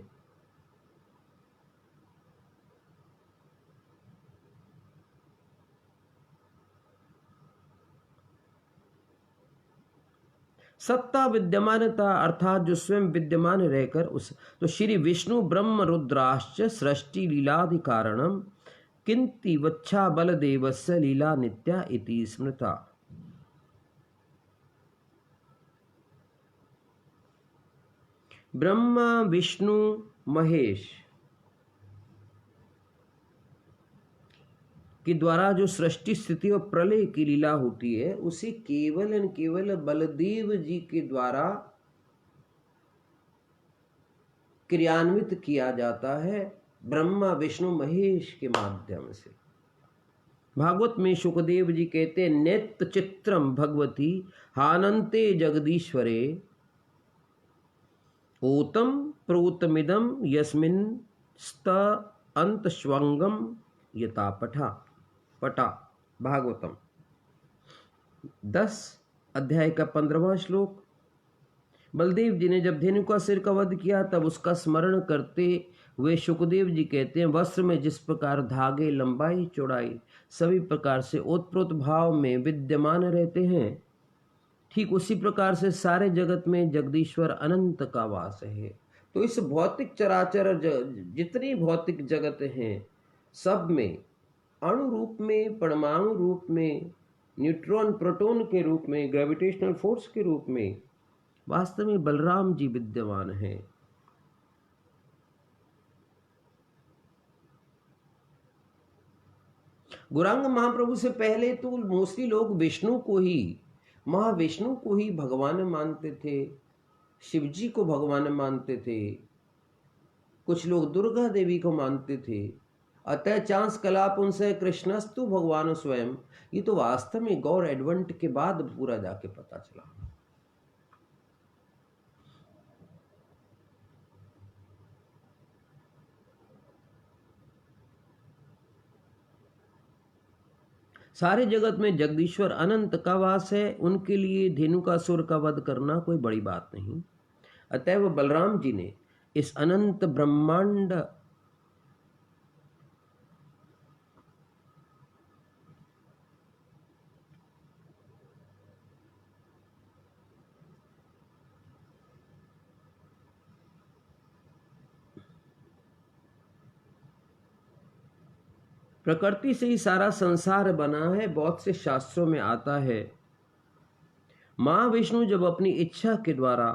सत्ता विद्यमानता अर्थात जो स्वयं विद्यमान रहकर उस, तो श्री विष्णु ब्रह्म रुद्राश्च सृष्टि लीलादि कारणम किंति वच्छा बलदेवस्य लीला नित्या इति स्मृता। ब्रह्मा विष्णु महेश के द्वारा जो सृष्टि स्थिति और प्रलय की लीला होती है उसे केवल एंड केवल बलदेव जी के द्वारा क्रियान्वित किया जाता है, ब्रह्मा विष्णु महेश के माध्यम से। भागवत में शुकदेव जी कहते हैं, नेत्र चित्रम भगवती हानन्ते जगदीश्वरे ओतम प्रोतमिदम यस्मिन् स्त अंत स्वंगम यथा पटा। भागवतम 10 अध्याय का 15वां श्लोक। बलदेव जी ने जब धेनु का सिर का वध किया तब उसका स्मरण करते हुए शुकदेव जी कहते हैं, वस्त्र में जिस प्रकार धागे लंबाई चौड़ाई सभी प्रकार से ओतप्रोत भाव में विद्यमान रहते हैं, ठीक उसी प्रकार से सारे जगत में जगदीश्वर अनंत का वास है। तो इस भौतिक चराचर जितनी भौतिक जगत हैं सब में अणु रूप में, परमाणु रूप में, न्यूट्रॉन प्रोटॉन के रूप में, ग्रेविटेशनल फोर्स के रूप में वास्तव में बलराम जी विद्यमान हैं। गौरांग महाप्रभु से पहले तो मोस्टली लोग विष्णु को ही, महाविष्णु को ही भगवान मानते थे, शिव जी को भगवान मानते थे, कुछ लोग दुर्गा देवी को मानते थे। अतः चांस कलाप उनसे कृष्णस्तु भगवान स्वयं। ये तो वास्तव में गौर एडवेंट के बाद पूरा जाके पता चला। सारे जगत में जगदीश्वर अनंत का वास है, उनके लिए धेनुकासुर का वध करना कोई बड़ी बात नहीं। अतएव बलराम जी ने इस अनंत ब्रह्मांड प्रकृति से ही सारा संसार बना है। बहुत से शास्त्रों में आता है महाविष्णु जब अपनी इच्छा के द्वारा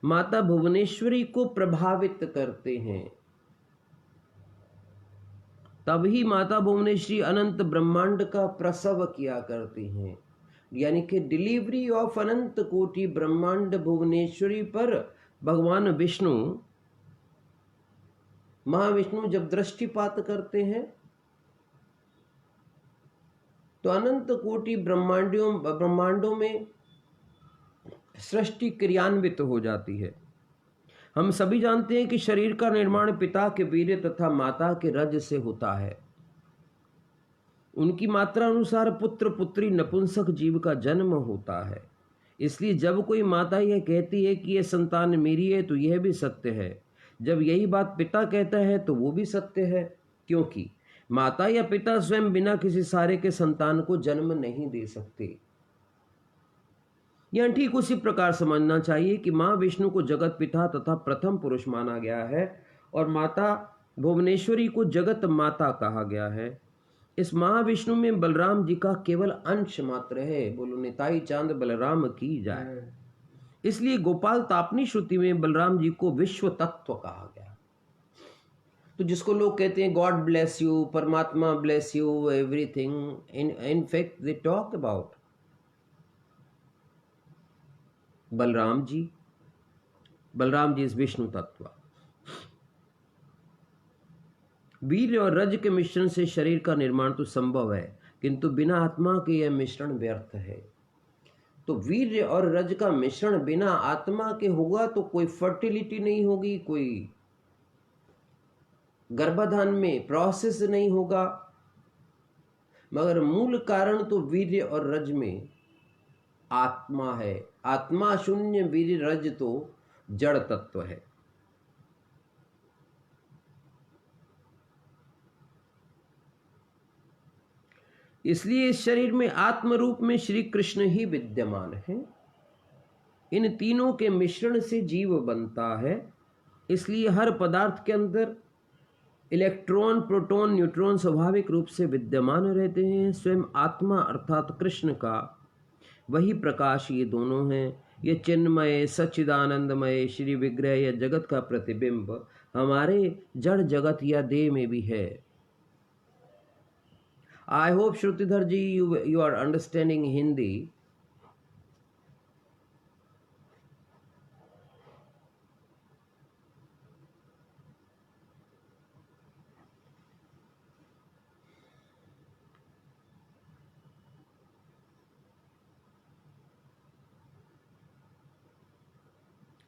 माता भुवनेश्वरी को प्रभावित करते हैं, तभी माता भुवनेश्वरी अनंत ब्रह्मांड का प्रसव किया करती हैं। यानी कि डिलीवरी ऑफ अनंत कोटि ब्रह्मांड भुवनेश्वरी पर भगवान विष्णु, महाविष्णु जब दृष्टिपात करते हैं तो अनंत कोटि ब्रह्मांडों में सृष्टि क्रियान्वित हो जाती है। हम सभी जानते हैं कि शरीर का निर्माण पिता के वीर्य तथा माता के रज से होता है। उनकी मात्रा अनुसार पुत्र पुत्री नपुंसक जीव का जन्म होता है। इसलिए जब कोई माता यह कहती है कि यह संतान मेरी है तो यह भी सत्य है। जब यही बात पिता कहता है तो वो भी सत्य है, क्योंकि माता या पिता स्वयं बिना किसी सहारे के संतान को जन्म नहीं दे सकते। यह ठीक उसी प्रकार समझना चाहिए कि माँ विष्णु को जगत पिता तथा प्रथम पुरुष माना गया है और माता भुवनेश्वरी को जगत माता कहा गया है। इस महाविष्णु में बलराम जी का केवल अंश मात्र है। बोलो निताई चांद बलराम की जाए। इसलिए गोपाल तापनी श्रुति में बलराम जी को विश्व तत्व कहा गया। तो जिसको लोग कहते हैं गॉड ब्लेस यू, परमात्मा bless you, everything, in fact they talk about Balram ji. Balram ji इस विष्णु तत्व। वीर्य और रज के मिश्रण से शरीर का निर्माण तो संभव है, किंतु बिना आत्मा के यह मिश्रण व्यर्थ है। तो वीर्य और रज का मिश्रण बिना आत्मा के होगा तो कोई फर्टिलिटी नहीं होगी, कोई गर्भाधान में प्रोसेस नहीं होगा। मगर मूल कारण तो वीर्य और रज में आत्मा है। आत्मा शून्य वीर्य रज तो जड़ तत्व है। इसलिए इस शरीर में आत्म रूप में श्री कृष्ण ही विद्यमान है। इन तीनों के मिश्रण से जीव बनता है। इसलिए हर पदार्थ के अंदर इलेक्ट्रॉन, प्रोटॉन, न्यूट्रॉन स्वाभाविक रूप से विद्यमान रहते हैं। स्वयं आत्मा अर्थात कृष्ण का वही प्रकाश ये दोनों हैं। ये चिन्मय सच्चिदानंदमय श्री विग्रह या जगत का प्रतिबिंब हमारे जड़ जगत या देह में भी है। I hope Shrutidhar ji you are understanding Hindi.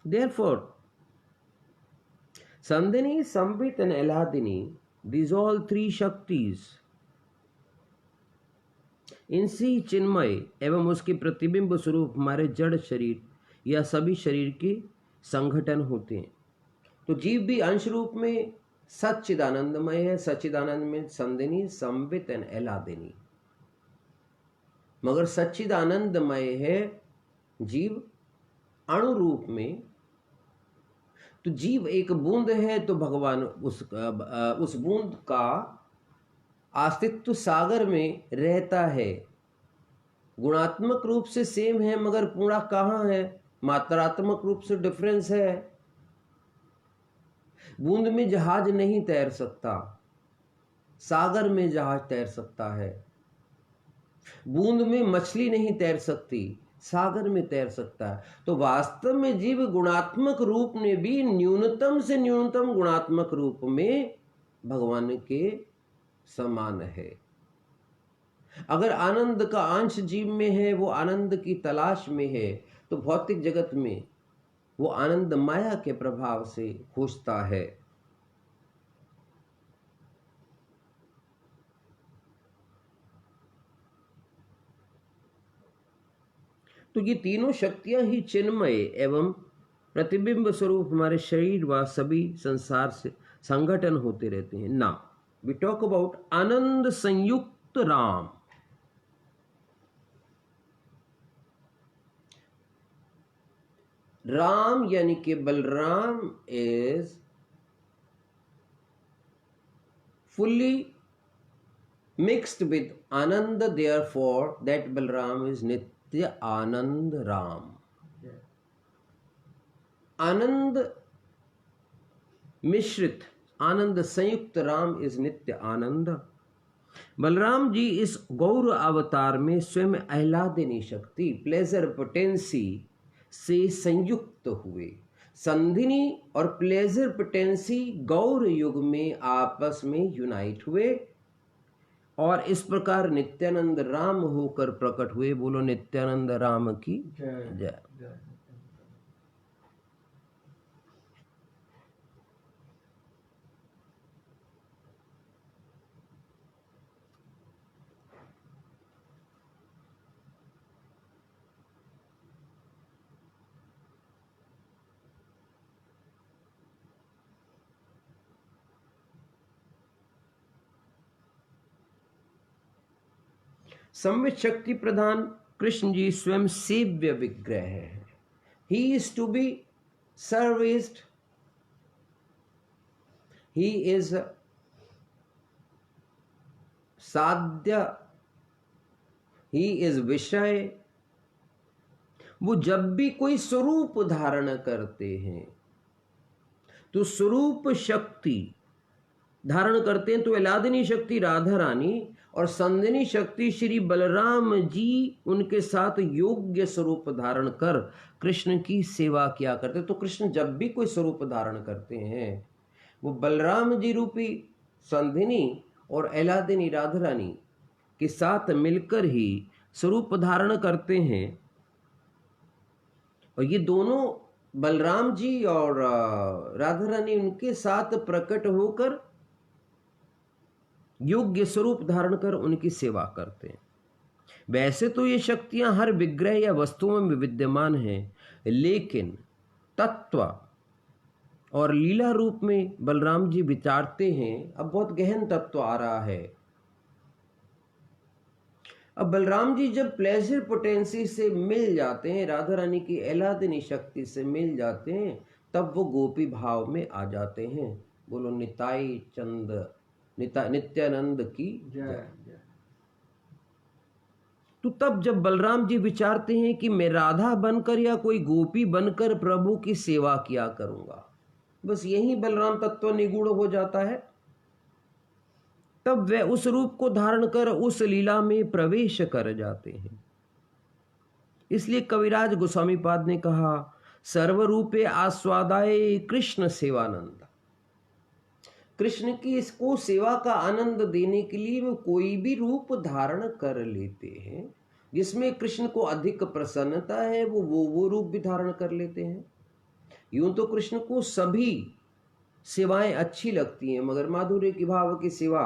Therefore, Sandhini, Sambit and Aladini, these all three Shaktis, इनसे ही चिन्मय एवं उसके प्रतिबिंब स्वरूप हमारे जड़ शरीर या सभी शरीर के संगठन होते हैं। तो जीव भी अंश रूप में सच्चिदानंदमय है। सच्चिदानंद में संदिनी, संबित एंड एलादिनी। मगर सच्चिदानंदमय है जीव अणु रूप में। तो जीव एक बूंद है तो भगवान उस बूंद का अस्तित्व सागर में रहता है। गुणात्मक रूप से सेम है मगर पूरा कहाँ है, मात्रात्मक रूप से डिफरेंस है। बूंद में जहाज नहीं तैर सकता, सागर में जहाज तैर सकता है। बूंद में मछली नहीं तैर सकती, सागर में तैर सकता है। तो वास्तव में जीव गुणात्मक रूप में भी न्यूनतम से न्यूनतम गुणात्मक रूप में भगवान के समान है। अगर आनंद का अंश जीव में है, वो आनंद की तलाश में है, तो भौतिक जगत में वो आनंद माया के प्रभाव से खोजता है। तो ये तीनों शक्तियां ही चिन्मय एवं प्रतिबिंब स्वरूप हमारे शरीर व सभी संसार से संगठन होते रहते हैं। ना वी टॉक अबाउट आनंद संयुक्त राम। राम यानी कि Balram is fully mixed with Anand, therefore that Balram is Nitya Anand Ram. Yeah. आनंद मिश्रित, आनंद संयुक्त राम इज नित्य आनंद। बलराम जी इस गौर अवतार में स्वयं आह्लादिनी शक्ति, प्लेजर पोटेंसी से संयुक्त हुए। संधिनी और प्लेजर पोटेंसी गौर युग में आपस में यूनाइट हुए और इस प्रकार नित्यानंद राम होकर प्रकट हुए। बोलो नित्यानंद राम की जय जय। जय। संवित शक्ति प्रधान कृष्ण जी स्वयं सेव्य विग्रह है। He is to be serviced, he is साध्य, ही इज विषय। वो जब भी कोई स्वरूप धारण करते हैं तो स्वरूप शक्ति धारण करते हैं, तो आह्लादिनी शक्ति राधा रानी और संधिनी शक्ति श्री बलराम जी उनके साथ योग्य स्वरूप धारण कर कृष्ण की सेवा किया करते। तो कृष्ण जब भी कोई स्वरूप धारण करते हैं वो बलराम जी रूपी संधिनी और आह्लादिनी राधा रानी के साथ मिलकर ही स्वरूप धारण करते हैं। और ये दोनों बलराम जी और राधा रानी उनके साथ प्रकट होकर योग्य स्वरूप धारण कर उनकी सेवा करते हैं। वैसे तो ये शक्तियां हर विग्रह या वस्तुओं में विद्यमान हैं, लेकिन तत्व और लीला रूप में बलराम जी विचारते हैं। अब बहुत गहन तत्व आ रहा है। अब बलराम जी जब प्लेजर पोटेंसी से मिल जाते हैं, राधा रानी की आह्लादिनी शक्ति से मिल जाते हैं, तब वो गोपी भाव में आ जाते हैं। बोलो निताई चंद नित्यानंद की जय। तो तब जब बलराम जी विचारते हैं कि मैं राधा बनकर या कोई गोपी बनकर प्रभु की सेवा किया करूंगा, बस यही बलराम तत्व निगूढ़ हो जाता है। तब वे उस रूप को धारण कर उस लीला में प्रवेश कर जाते हैं। इसलिए कविराज गोस्वामी पाद ने कहा, सर्वरूपे आस्वादाय कृष्ण सेवानंद। कृष्ण की इसको सेवा का आनंद देने के लिए वो कोई भी रूप धारण कर लेते हैं। जिसमें कृष्ण को अधिक प्रसन्नता है वो रूप भी धारण कर लेते हैं। यूं तो कृष्ण को सभी सेवाएं अच्छी लगती हैं, मगर माधुर्य की भाव की सेवा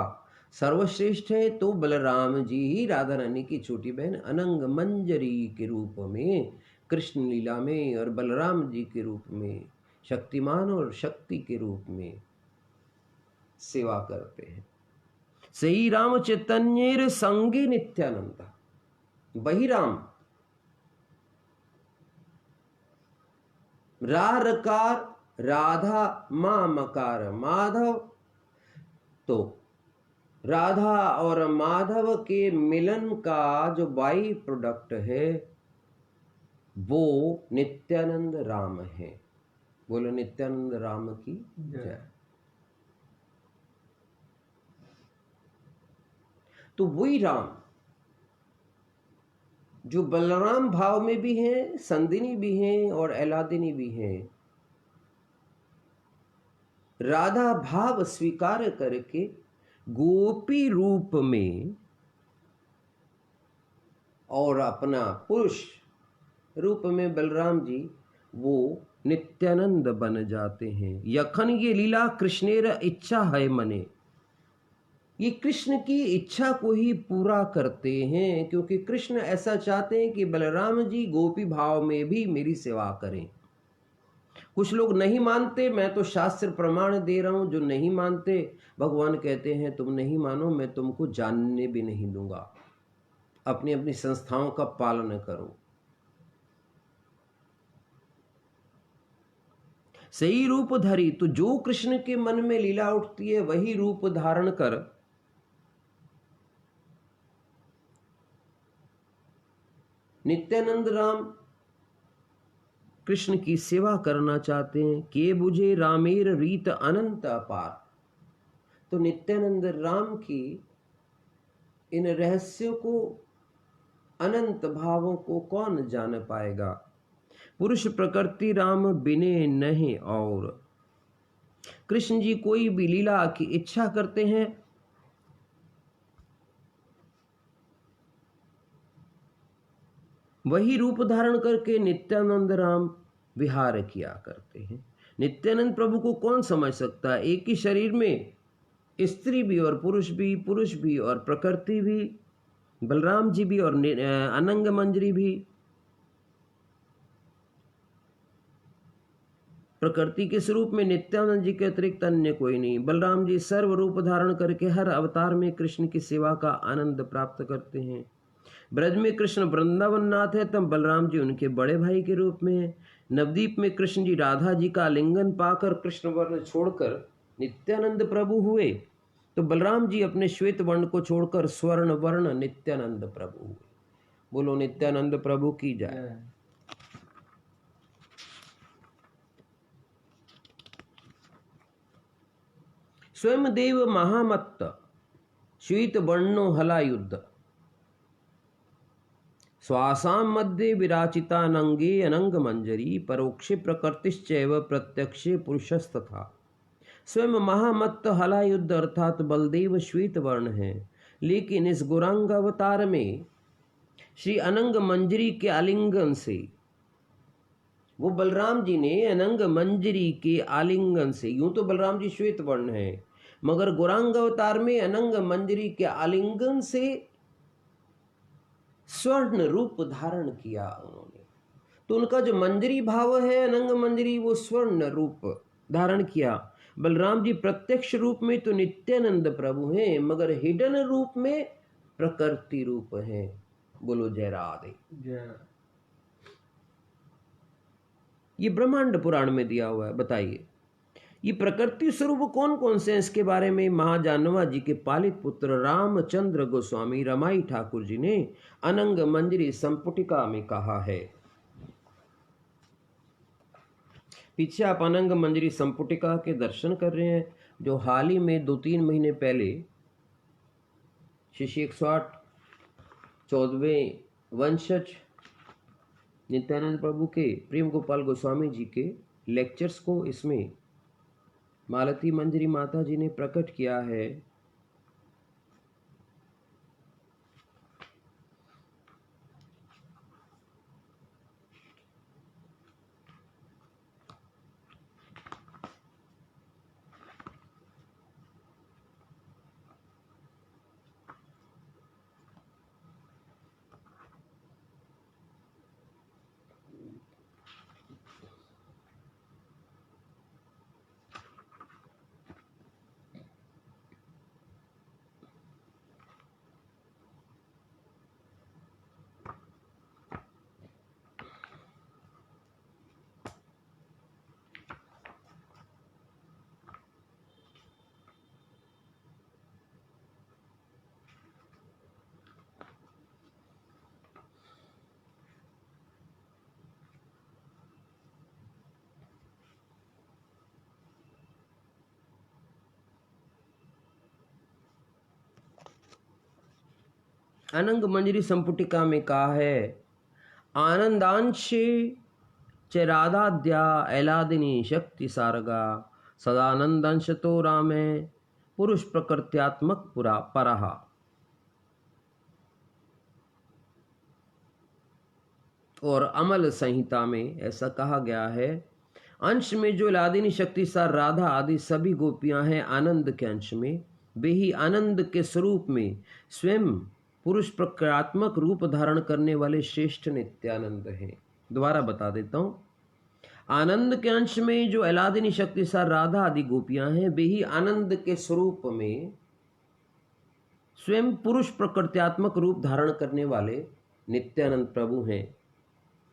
सर्वश्रेष्ठ है। तो बलराम जी ही राधा रानी की छोटी बहन अनंग मंजरी के रूप में कृष्ण लीला में और बलराम जी के रूप में शक्तिमान और शक्ति के रूप में सेवा करते हैं। सही राम चैतन्य संगे नित्यानंद, वही राम रा रकार राधा मां मकार माधव। तो राधा और माधव के मिलन का जो बाई प्रोडक्ट है वो नित्यानंद राम है। बोलो नित्यानंद राम की जय। तो वही राम जो बलराम भाव में भी हैं, संधिनी भी हैं और आह्लादिनी भी हैं, राधा भाव स्वीकार करके गोपी रूप में और अपना पुरुष रूप में बलराम जी वो नित्यानंद बन जाते हैं। यखन ये लीला कृष्णेर इच्छा है मने, ये कृष्ण की इच्छा को ही पूरा करते हैं, क्योंकि कृष्ण ऐसा चाहते हैं कि बलराम जी गोपी भाव में भी मेरी सेवा करें। कुछ लोग नहीं मानते, मैं तो शास्त्र प्रमाण दे रहा हूं, जो नहीं मानते भगवान कहते हैं तुम नहीं मानो, मैं तुमको जानने भी नहीं दूंगा, अपनी अपनी संस्थाओं का पालन करो। सही रूप धरी, तो जो कृष्ण के मन में लीला उठती है वही रूप धारण कर नित्यानंद राम कृष्ण की सेवा करना चाहते हैं। के बुझे रामेर रीत अनंत अपार, तो नित्यानंद राम की इन रहस्यों को, अनंत भावों को कौन जान पाएगा। पुरुष प्रकृति राम बिने नहीं, और कृष्ण जी कोई भी लीला की इच्छा करते हैं वही रूप धारण करके नित्यानंद राम विहार किया करते हैं। नित्यानंद प्रभु को कौन समझ सकता है। एक ही शरीर में स्त्री भी और पुरुष भी और प्रकृति भी, बलराम जी भी और अनंग मंजरी भी। प्रकृति के स्वरूप में नित्यानंद जी के अतिरिक्त अन्य कोई नहीं। बलराम जी सर्व रूप धारण करके हर अवतार में कृष्ण की सेवा का आनंद प्राप्त करते हैं। ब्रज में कृष्ण वृंदावन नाथ है, तब बलराम जी उनके बड़े भाई के रूप में है। नवदीप में कृष्ण जी राधा जी का आलिंगन पाकर कृष्ण वर्ण छोड़कर नित्यानंद प्रभु हुए, तो बलराम जी अपने श्वेत वर्ण को छोड़कर स्वर्ण वर्ण नित्यानंद प्रभु हुए। बोलो नित्यानंद प्रभु की जाए। स्वयं देव महामत्त श्वेत वर्णो हला युद्ध, स्वासाम मध्ये विराचितानंगे अनंग मंजरी, परोक्षे प्रकृतिश्चैव प्रत्यक्षे पुरुषस्तथा। स्वयं महामत्त हला युद्ध अर्थात बलदेव श्वेत वर्ण है, लेकिन इस गौरांग अवतार में श्री अनंग मंजरी के आलिंगन से, वो बलराम जी ने अनंग मंजरी के आलिंगन से, यूं तो बलराम जी श्वेत वर्ण है, मगर गौरांग अवतार में अनंग मंजरी के आलिंगन से स्वर्ण रूप धारण किया उन्होंने। तो उनका जो मंजरी भाव है अनंग मंजरी, वो स्वर्ण रूप धारण किया। बलराम जी प्रत्यक्ष रूप में तो नित्यानंद प्रभु हैं, मगर हिडन रूप में प्रकृति रूप हैं। बोलो जय राधे। ये ब्रह्मांड पुराण में दिया हुआ है। बताइए ये प्रकृति स्वरूप कौन कौन से हैं, इसके बारे में महाजानवा जी के पालित पुत्र रामचंद्र गोस्वामी रमाई ठाकुर जी ने अनंग मंजरी संपुटिका में कहा है। पीछे आप अनंग मंजरी संपुटिका के दर्शन कर रहे हैं, जो हाल ही में 2-3 महीने पहले श्री 108 14वें वंशज नित्यानंद प्रभु के प्रेम गोपाल गोस्वामी जी के लेक्चर्स को इसमें मालती मंजरी माता जी ने प्रकट किया है। अनंग मंजरी संपुटिका में कहा है, आनंदांशे च राधाद्या ऐलादिनी शक्ति सारगा सदानंदंश तो रामे पुरुष प्रकृत्यात्मक पुरा परहा। और अमल संहिता में ऐसा कहा गया है, अंश में जो लादिनी शक्ति सार राधा आदि सभी गोपियां हैं आनंद के अंश में, वे ही आनंद के स्वरूप में स्वयं पुरुष प्रकृत्यात्मक रूप धारण करने वाले श्रेष्ठ नित्यानंद हैं। दोबारा बता देता हूं, आनंद के अंश में जो अलादिनी शक्ति सार राधा आदि गोपियां हैं, वे ही आनंद के स्वरूप में स्वयं पुरुष प्रकृत्यात्मक रूप धारण करने वाले नित्यानंद प्रभु हैं।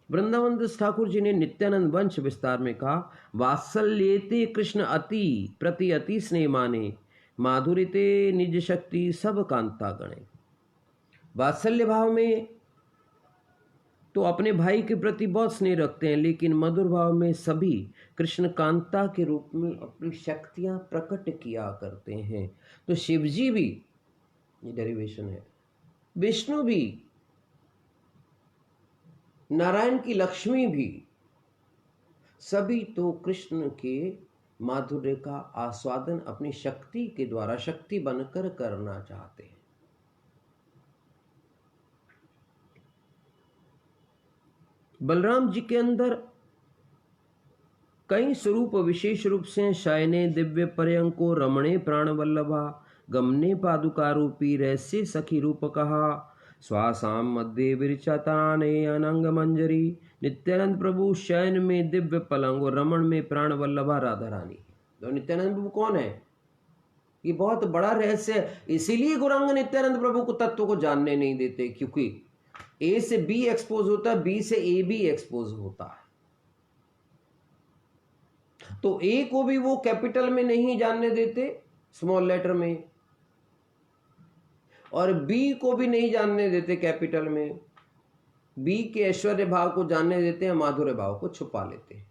वृंदावन दास ठाकुर जी ने नित्यानंद वंश विस्तार में कहा, वात्सल्येते कृष्ण अति प्रति अति स्नेह माने, माधुरिते निज शक्ति सब कांता गणे। वात्सल्य भाव में तो अपने भाई के प्रति बहुत स्नेह रखते हैं, लेकिन मधुर भाव में सभी कृष्ण कांता के रूप में अपनी शक्तियां प्रकट किया करते हैं। तो शिव जी भी, ये डेरिवेशन है, विष्णु भी, नारायण की लक्ष्मी भी, सभी तो कृष्ण के माधुर्य का आस्वादन अपनी शक्ति के द्वारा शक्ति बनकर करना चाहते हैं। बलराम जी के अंदर कई स्वरूप विशेष रूप से शयने दिव्य पर्यंको रमणे प्राण वल्लभा गमने पादुका रूपी रहस्य सखी रूप कहा स्वासाम मध्य विरचताने अनंग मंजरी। नित्यानंद प्रभु शयन में दिव्य पलंग और रमण में प्राण वल्लभा राधा रानी। तो नित्यानंद प्रभु कौन है? ये बहुत बड़ा रहस्य है, इसीलिए गौरांग नित्यानंद प्रभु को तत्व को जानने नहीं देते, क्योंकि ए से बी एक्सपोज होता है, बी से ए भी एक्सपोज होता है। तो ए को भी वो कैपिटल में नहीं जानने देते, स्मॉल लेटर में, और बी को भी नहीं जानने देते कैपिटल में। बी के ऐश्वर्य भाव को जानने देते हैं, माधुर्य भाव को छुपा लेते हैं।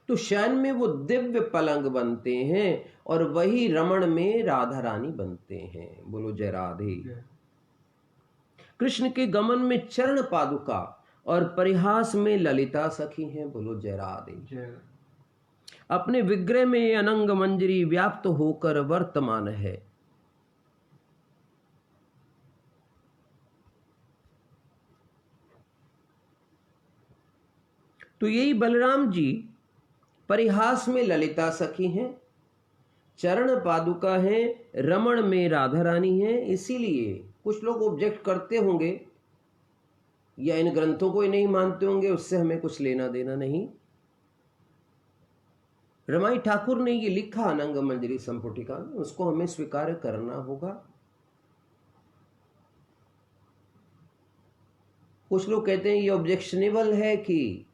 तो शयन में वो दिव्य पलंग बनते हैं और वही रमण में राधा रानी बनते हैं। बोलो जय राधे। कृष्ण के गमन में चरण पादुका और परिहास में ललिता सखी हैं। बोलो जय राधे। अपने विग्रह में अनंग मंजरी व्याप्त होकर वर्तमान है। तो यही बलराम जी परिहास में ललिता सखी हैं, चरण पादुका है, रमण में राधा रानी है। इसीलिए कुछ लोग ऑब्जेक्ट करते होंगे या इन ग्रंथों को ही नहीं मानते होंगे, उससे हमें कुछ लेना देना नहीं। रमाई ठाकुर ने ये लिखा अनंग मंजरी संपुटिका में, उसको हमें स्वीकार करना होगा। कुछ लोग कहते हैं ये ऑब्जेक्शनेबल है कि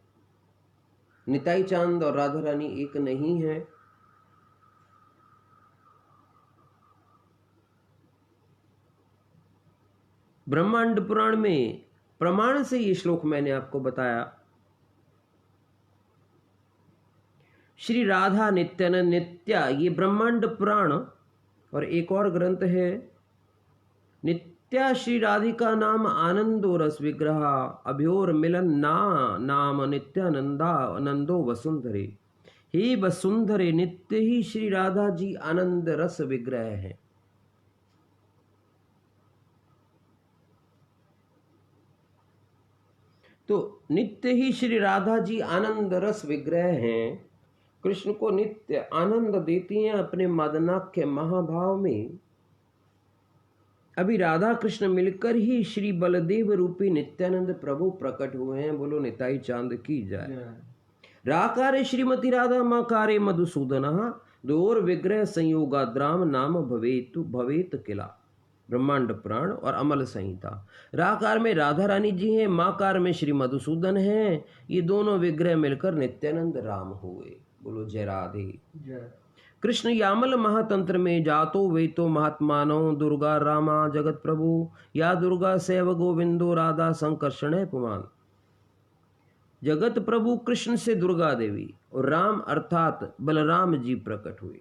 निताई चांद और राधा रानी एक नहीं है। ब्रह्मांड पुराण में प्रमाण से ये श्लोक मैंने आपको बताया। श्री राधा नित्यानंद नित्या, ये ब्रह्मांड पुराण और एक और ग्रंथ है नित्या श्री राधिका नाम आनंदो रस विग्रह अभ्योर मिलन नाम नित्यानंदा आनंदो वसुंधरे। हे वसुंधरे, नित्य ही श्री राधा जी आनंद रस विग्रह है। तो नित्य ही श्री राधा जी आनंद रस विग्रह हैं। कृष्ण को नित्य आनंद देती हैं अपने मदनाख्य महाभाव में। अभी राधा कृष्ण मिलकर ही श्री बलदेव रूपी नित्यानंद प्रभु प्रकट हुए हैं। बोलो निताई चांद की जय। राकारे श्रीमती राधा माकारे मधुसूदन दोर विग्रह संयोगाद्राम नाम भवेत किला। ब्रह्मांड पुराण और अमल संहिता। राकार में राधा रानी जी हैं, माकार में श्री मधुसूदन हैं। ये दोनों विग्रह मिलकर नित्यानंद राम हुए। बोलो जय राधे। कृष्ण यामल महातंत्र में जातो वे तो महात्मानो दुर्गा रामा जगत प्रभु या दुर्गा सैव गोविंदो राधा संकर्षण है पुमान। जगत प्रभु कृष्ण से दुर्गा देवी और राम अर्थात बलराम जी प्रकट हुए।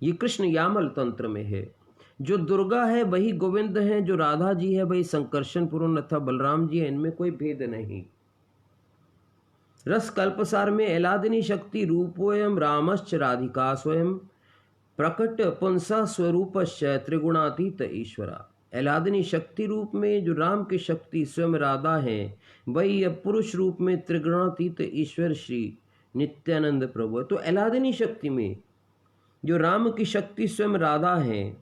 ये कृष्ण यामल तंत्र में है। जो दुर्गा है वही गोविंद है, जो राधा जी है वही संकर्षण पूर्ण तथा बलराम जी है, इनमें कोई भेद नहीं। रस कल्पसार में एलादिनी शक्ति रूपोयम रामश्च राधिका स्वयं प्रकट पुंसा स्वरूपश्च त्रिगुणातीत ईश्वरा। एलादिनी शक्ति रूप में जो राम की शक्ति स्वयं राधा है, वही अब पुरुष रूप में त्रिगुणातीत ईश्वर श्री नित्यानंद प्रभु है। तो एलादिनी शक्ति में जो राम की शक्ति स्वयं राधा है,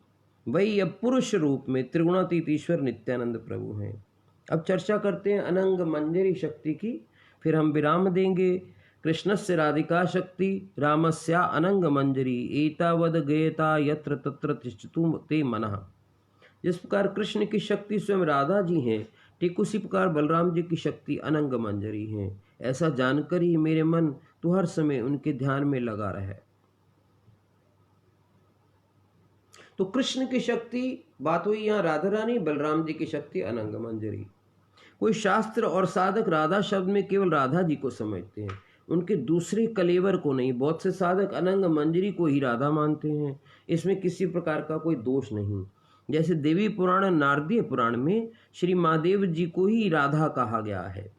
वही अब पुरुष रूप में त्रिगुणातीत ईश्वर नित्यानंद प्रभु हैं। अब चर्चा करते हैं अनंग मंजरी शक्ति की, फिर हम विराम देंगे। कृष्णस्य राधिका शक्ति रामस्या अनंग मंजरी एतावद गयता यत्र तत्र तिष्ठतु ते मनः। जिस प्रकार कृष्ण की शक्ति स्वयं राधा जी हैं, ठीक उसी प्रकार बलराम जी की शक्ति अनंग मंजरी हैं। ऐसा जानकर ही मेरे मन तो हर समय उनके ध्यान में लगा रहे। तो कृष्ण की शक्ति बात हुई यहाँ राधा रानी, बलराम जी की शक्ति अनंग मंजरी। कोई शास्त्र और साधक राधा शब्द में केवल राधा जी को समझते हैं, उनके दूसरे कलेवर को नहीं। बहुत से साधक अनंग मंजरी को ही राधा मानते हैं, इसमें किसी प्रकार का कोई दोष नहीं। जैसे देवी पुराण नारदीय पुराण में श्री महादेव जी को ही राधा कहा गया है।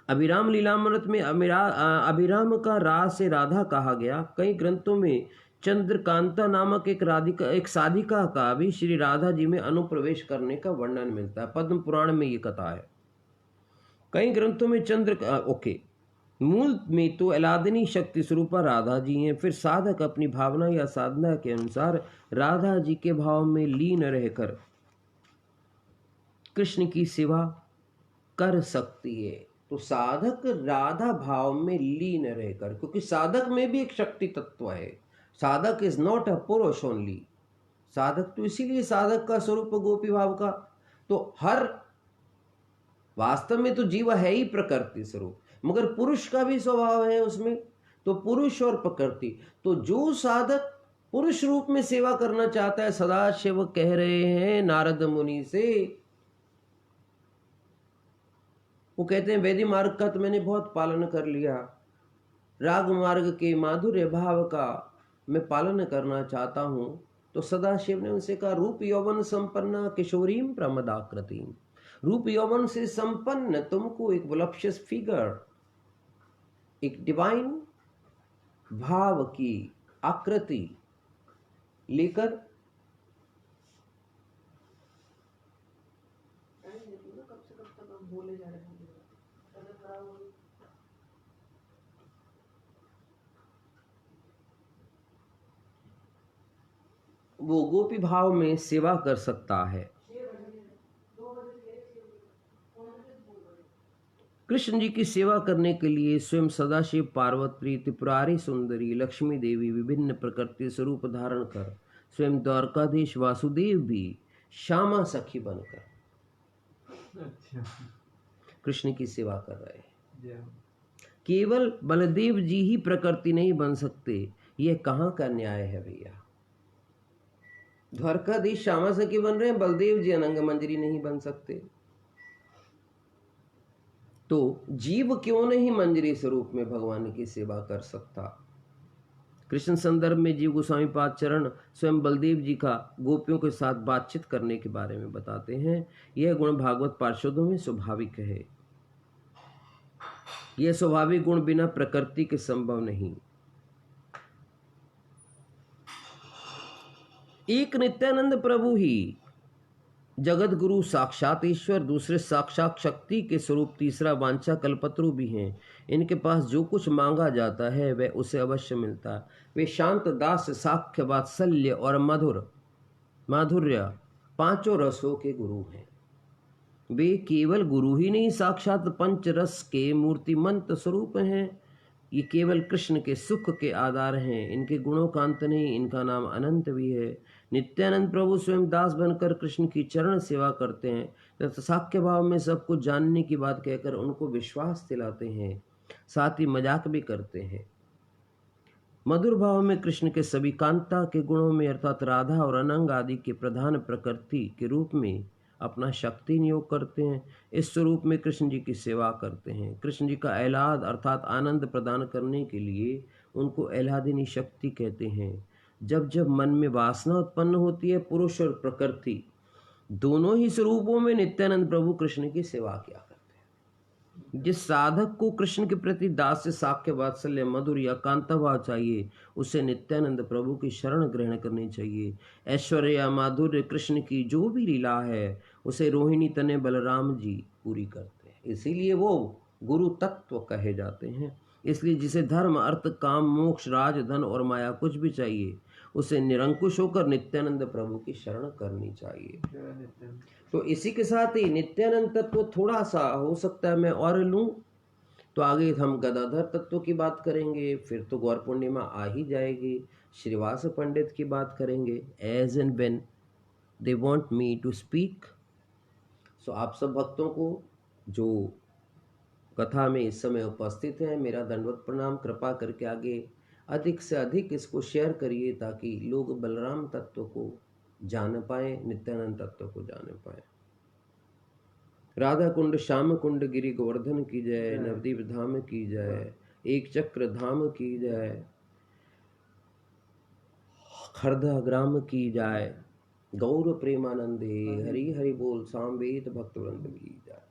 अभिराम लीलामृत में अभिराम का रास से राधा कहा गया। कई ग्रंथों में चंद्रकांता नामक एक साधिका का भी श्री राधा जी में अनुप्रवेश करने का वर्णन मिलता है। पद्म पुराण में ये कथा है। कई ग्रंथों में मूल में तो एलादिनी शक्ति स्वरूपा राधा जी हैं। फिर साधक अपनी भावना या साधना के अनुसार राधा जी के भाव में लीन रहकर कृष्ण की सेवा कर सकती है। तो साधक राधा भाव में लीन रहकर, क्योंकि साधक में भी एक शक्ति तत्व है। साधक इज नॉट अ पुरुष ओनली। साधक तो इसीलिए साधक का स्वरूप गोपी भाव का, तो हर वास्तव में तो जीव है ही प्रकृति स्वरूप, मगर पुरुष का भी स्वभाव है उसमें। तो पुरुष और प्रकृति, तो जो साधक पुरुष रूप में सेवा करना चाहता है, सदाशिव कह रहे हैं नारद मुनि से, वो कहते हैं वैदिक मार्ग का तो मैंने बहुत पालन कर लिया, राग मार्ग के माधुर्य भाव का मैं पालन करना चाहता हूं। तो सदाशिव ने उनसे कहा रूप यौवन संपन्ना किशोरीम प्रमदाकृति। रूप यौवन से संपन्न तुमको एक वलप्शियस फिगर, एक डिवाइन भाव की आकृति लेकर वो गोपी भाव में सेवा कर सकता है। कृष्ण जी की सेवा करने के लिए स्वयं सदाशिव, पार्वती, त्रिपुरारी सुंदरी, लक्ष्मी देवी विभिन्न प्रकृति स्वरूप धारण कर, स्वयं द्वारकाधीश वासुदेव भी श्यामा सखी बनकर कृष्ण की सेवा कर रहे हैं। केवल बलदेव जी ही प्रकृति नहीं बन सकते, यह कहाँ का न्याय है भैया। द्वारकाधीश श्यामा सखी बन रहे हैं, बलदेव जी अनंग मंजरी नहीं बन सकते। तो जीव क्यों नहीं मंजरी स्वरूप में भगवान की सेवा कर सकता। कृष्ण संदर्भ में जीव गोस्वामी पाद चरण स्वयं बलदेव जी का गोपियों के साथ बातचीत करने के बारे में बताते हैं। यह गुण भागवत पार्षदों में स्वाभाविक है। यह स्वाभाविक गुण बिना प्रकृति के संभव नहीं। एक नित्यानंद प्रभु ही जगत गुरु साक्षात ईश्वर, दूसरे साक्षात शक्ति के स्वरूप, तीसरा वांछा कल्पतरु भी हैं। इनके पास जो कुछ मांगा जाता है वह उसे अवश्य मिलता है। वे शांत, दास, साख्य, वात्सल्य और माधुर्य पांचों रसों के गुरु हैं। वे केवल गुरु ही नहीं, साक्षात पंच रस के मूर्तिमंत स्वरूप हैं। ये केवल कृष्ण के सुख के आधार हैं। इनके गुणों का अंत नहीं, इनका नाम अनंत भी है। नित्यानंद प्रभु स्वयं दास बनकर कृष्ण की चरण सेवा करते हैं तथा साख्य भाव में सब कुछ जानने की बात कहकर उनको विश्वास दिलाते हैं, साथ ही मजाक भी करते हैं। मधुर भाव में कृष्ण के सभी कांता के गुणों में अर्थात राधा और अनंग आदि के प्रधान प्रकृति के रूप में अपना शक्ति नियोग करते हैं। इस स्वरूप में कृष्ण जी की सेवा करते हैं। कृष्ण जी का एलाद अर्थात आनंद प्रदान करने के लिए उनको एलादिनी शक्ति कहते हैं। जब जब मन में वासना उत्पन्न होती है, पुरुष और प्रकृति दोनों ही स्वरूपों में नित्यानंद प्रभु कृष्ण की सेवा किया करते हैं। जिस साधक को कृष्ण के प्रति दास्य, साख्य, वात्सल्य, मधुर या कांता भाव चाहिए, उसे नित्यानंद प्रभु की शरण ग्रहण करनी चाहिए। ऐश्वर्य या माधुर्य कृष्ण की जो भी लीला है, उसे रोहिणी तने बलराम जी पूरी करते हैं। इसीलिए वो गुरु तत्व कहे जाते हैं। इसलिए जिसे धर्म, अर्थ, काम, मोक्ष, राज, धन और माया कुछ भी चाहिए, उसे निरंकुश होकर नित्यानंद प्रभु की शरण करनी चाहिए। जय नित्यानंद। तो इसी के साथ ही नित्यानंद तत्व थोड़ा सा हो सकता है मैं और लूं, तो आगे हम गदाधर तत्व की बात करेंगे, फिर तो गौर पूर्णिमा आ ही जाएगी, श्रीवास पंडित की बात करेंगे, as and when they want me to speak. So आप सब भक्तों को जो कथा में इस समय उपस्थित हैं, मेरा दंडवत प्रणाम। कृपा करके आगे अधिक से अधिक इसको शेयर करिए, ताकि लोग बलराम तत्व को जान पाए, नित्यानंद तत्व को जान पाए। राधा कुंड, श्याम कुंड, गिरि गोवर्धन की जय, नवदीप धाम की जय, एक चक्र धाम की जय, खरदा ग्राम की जय, गौर प्रेमानंदे, हरि हरि बोल, सामवेद भक्त वृंद की जय।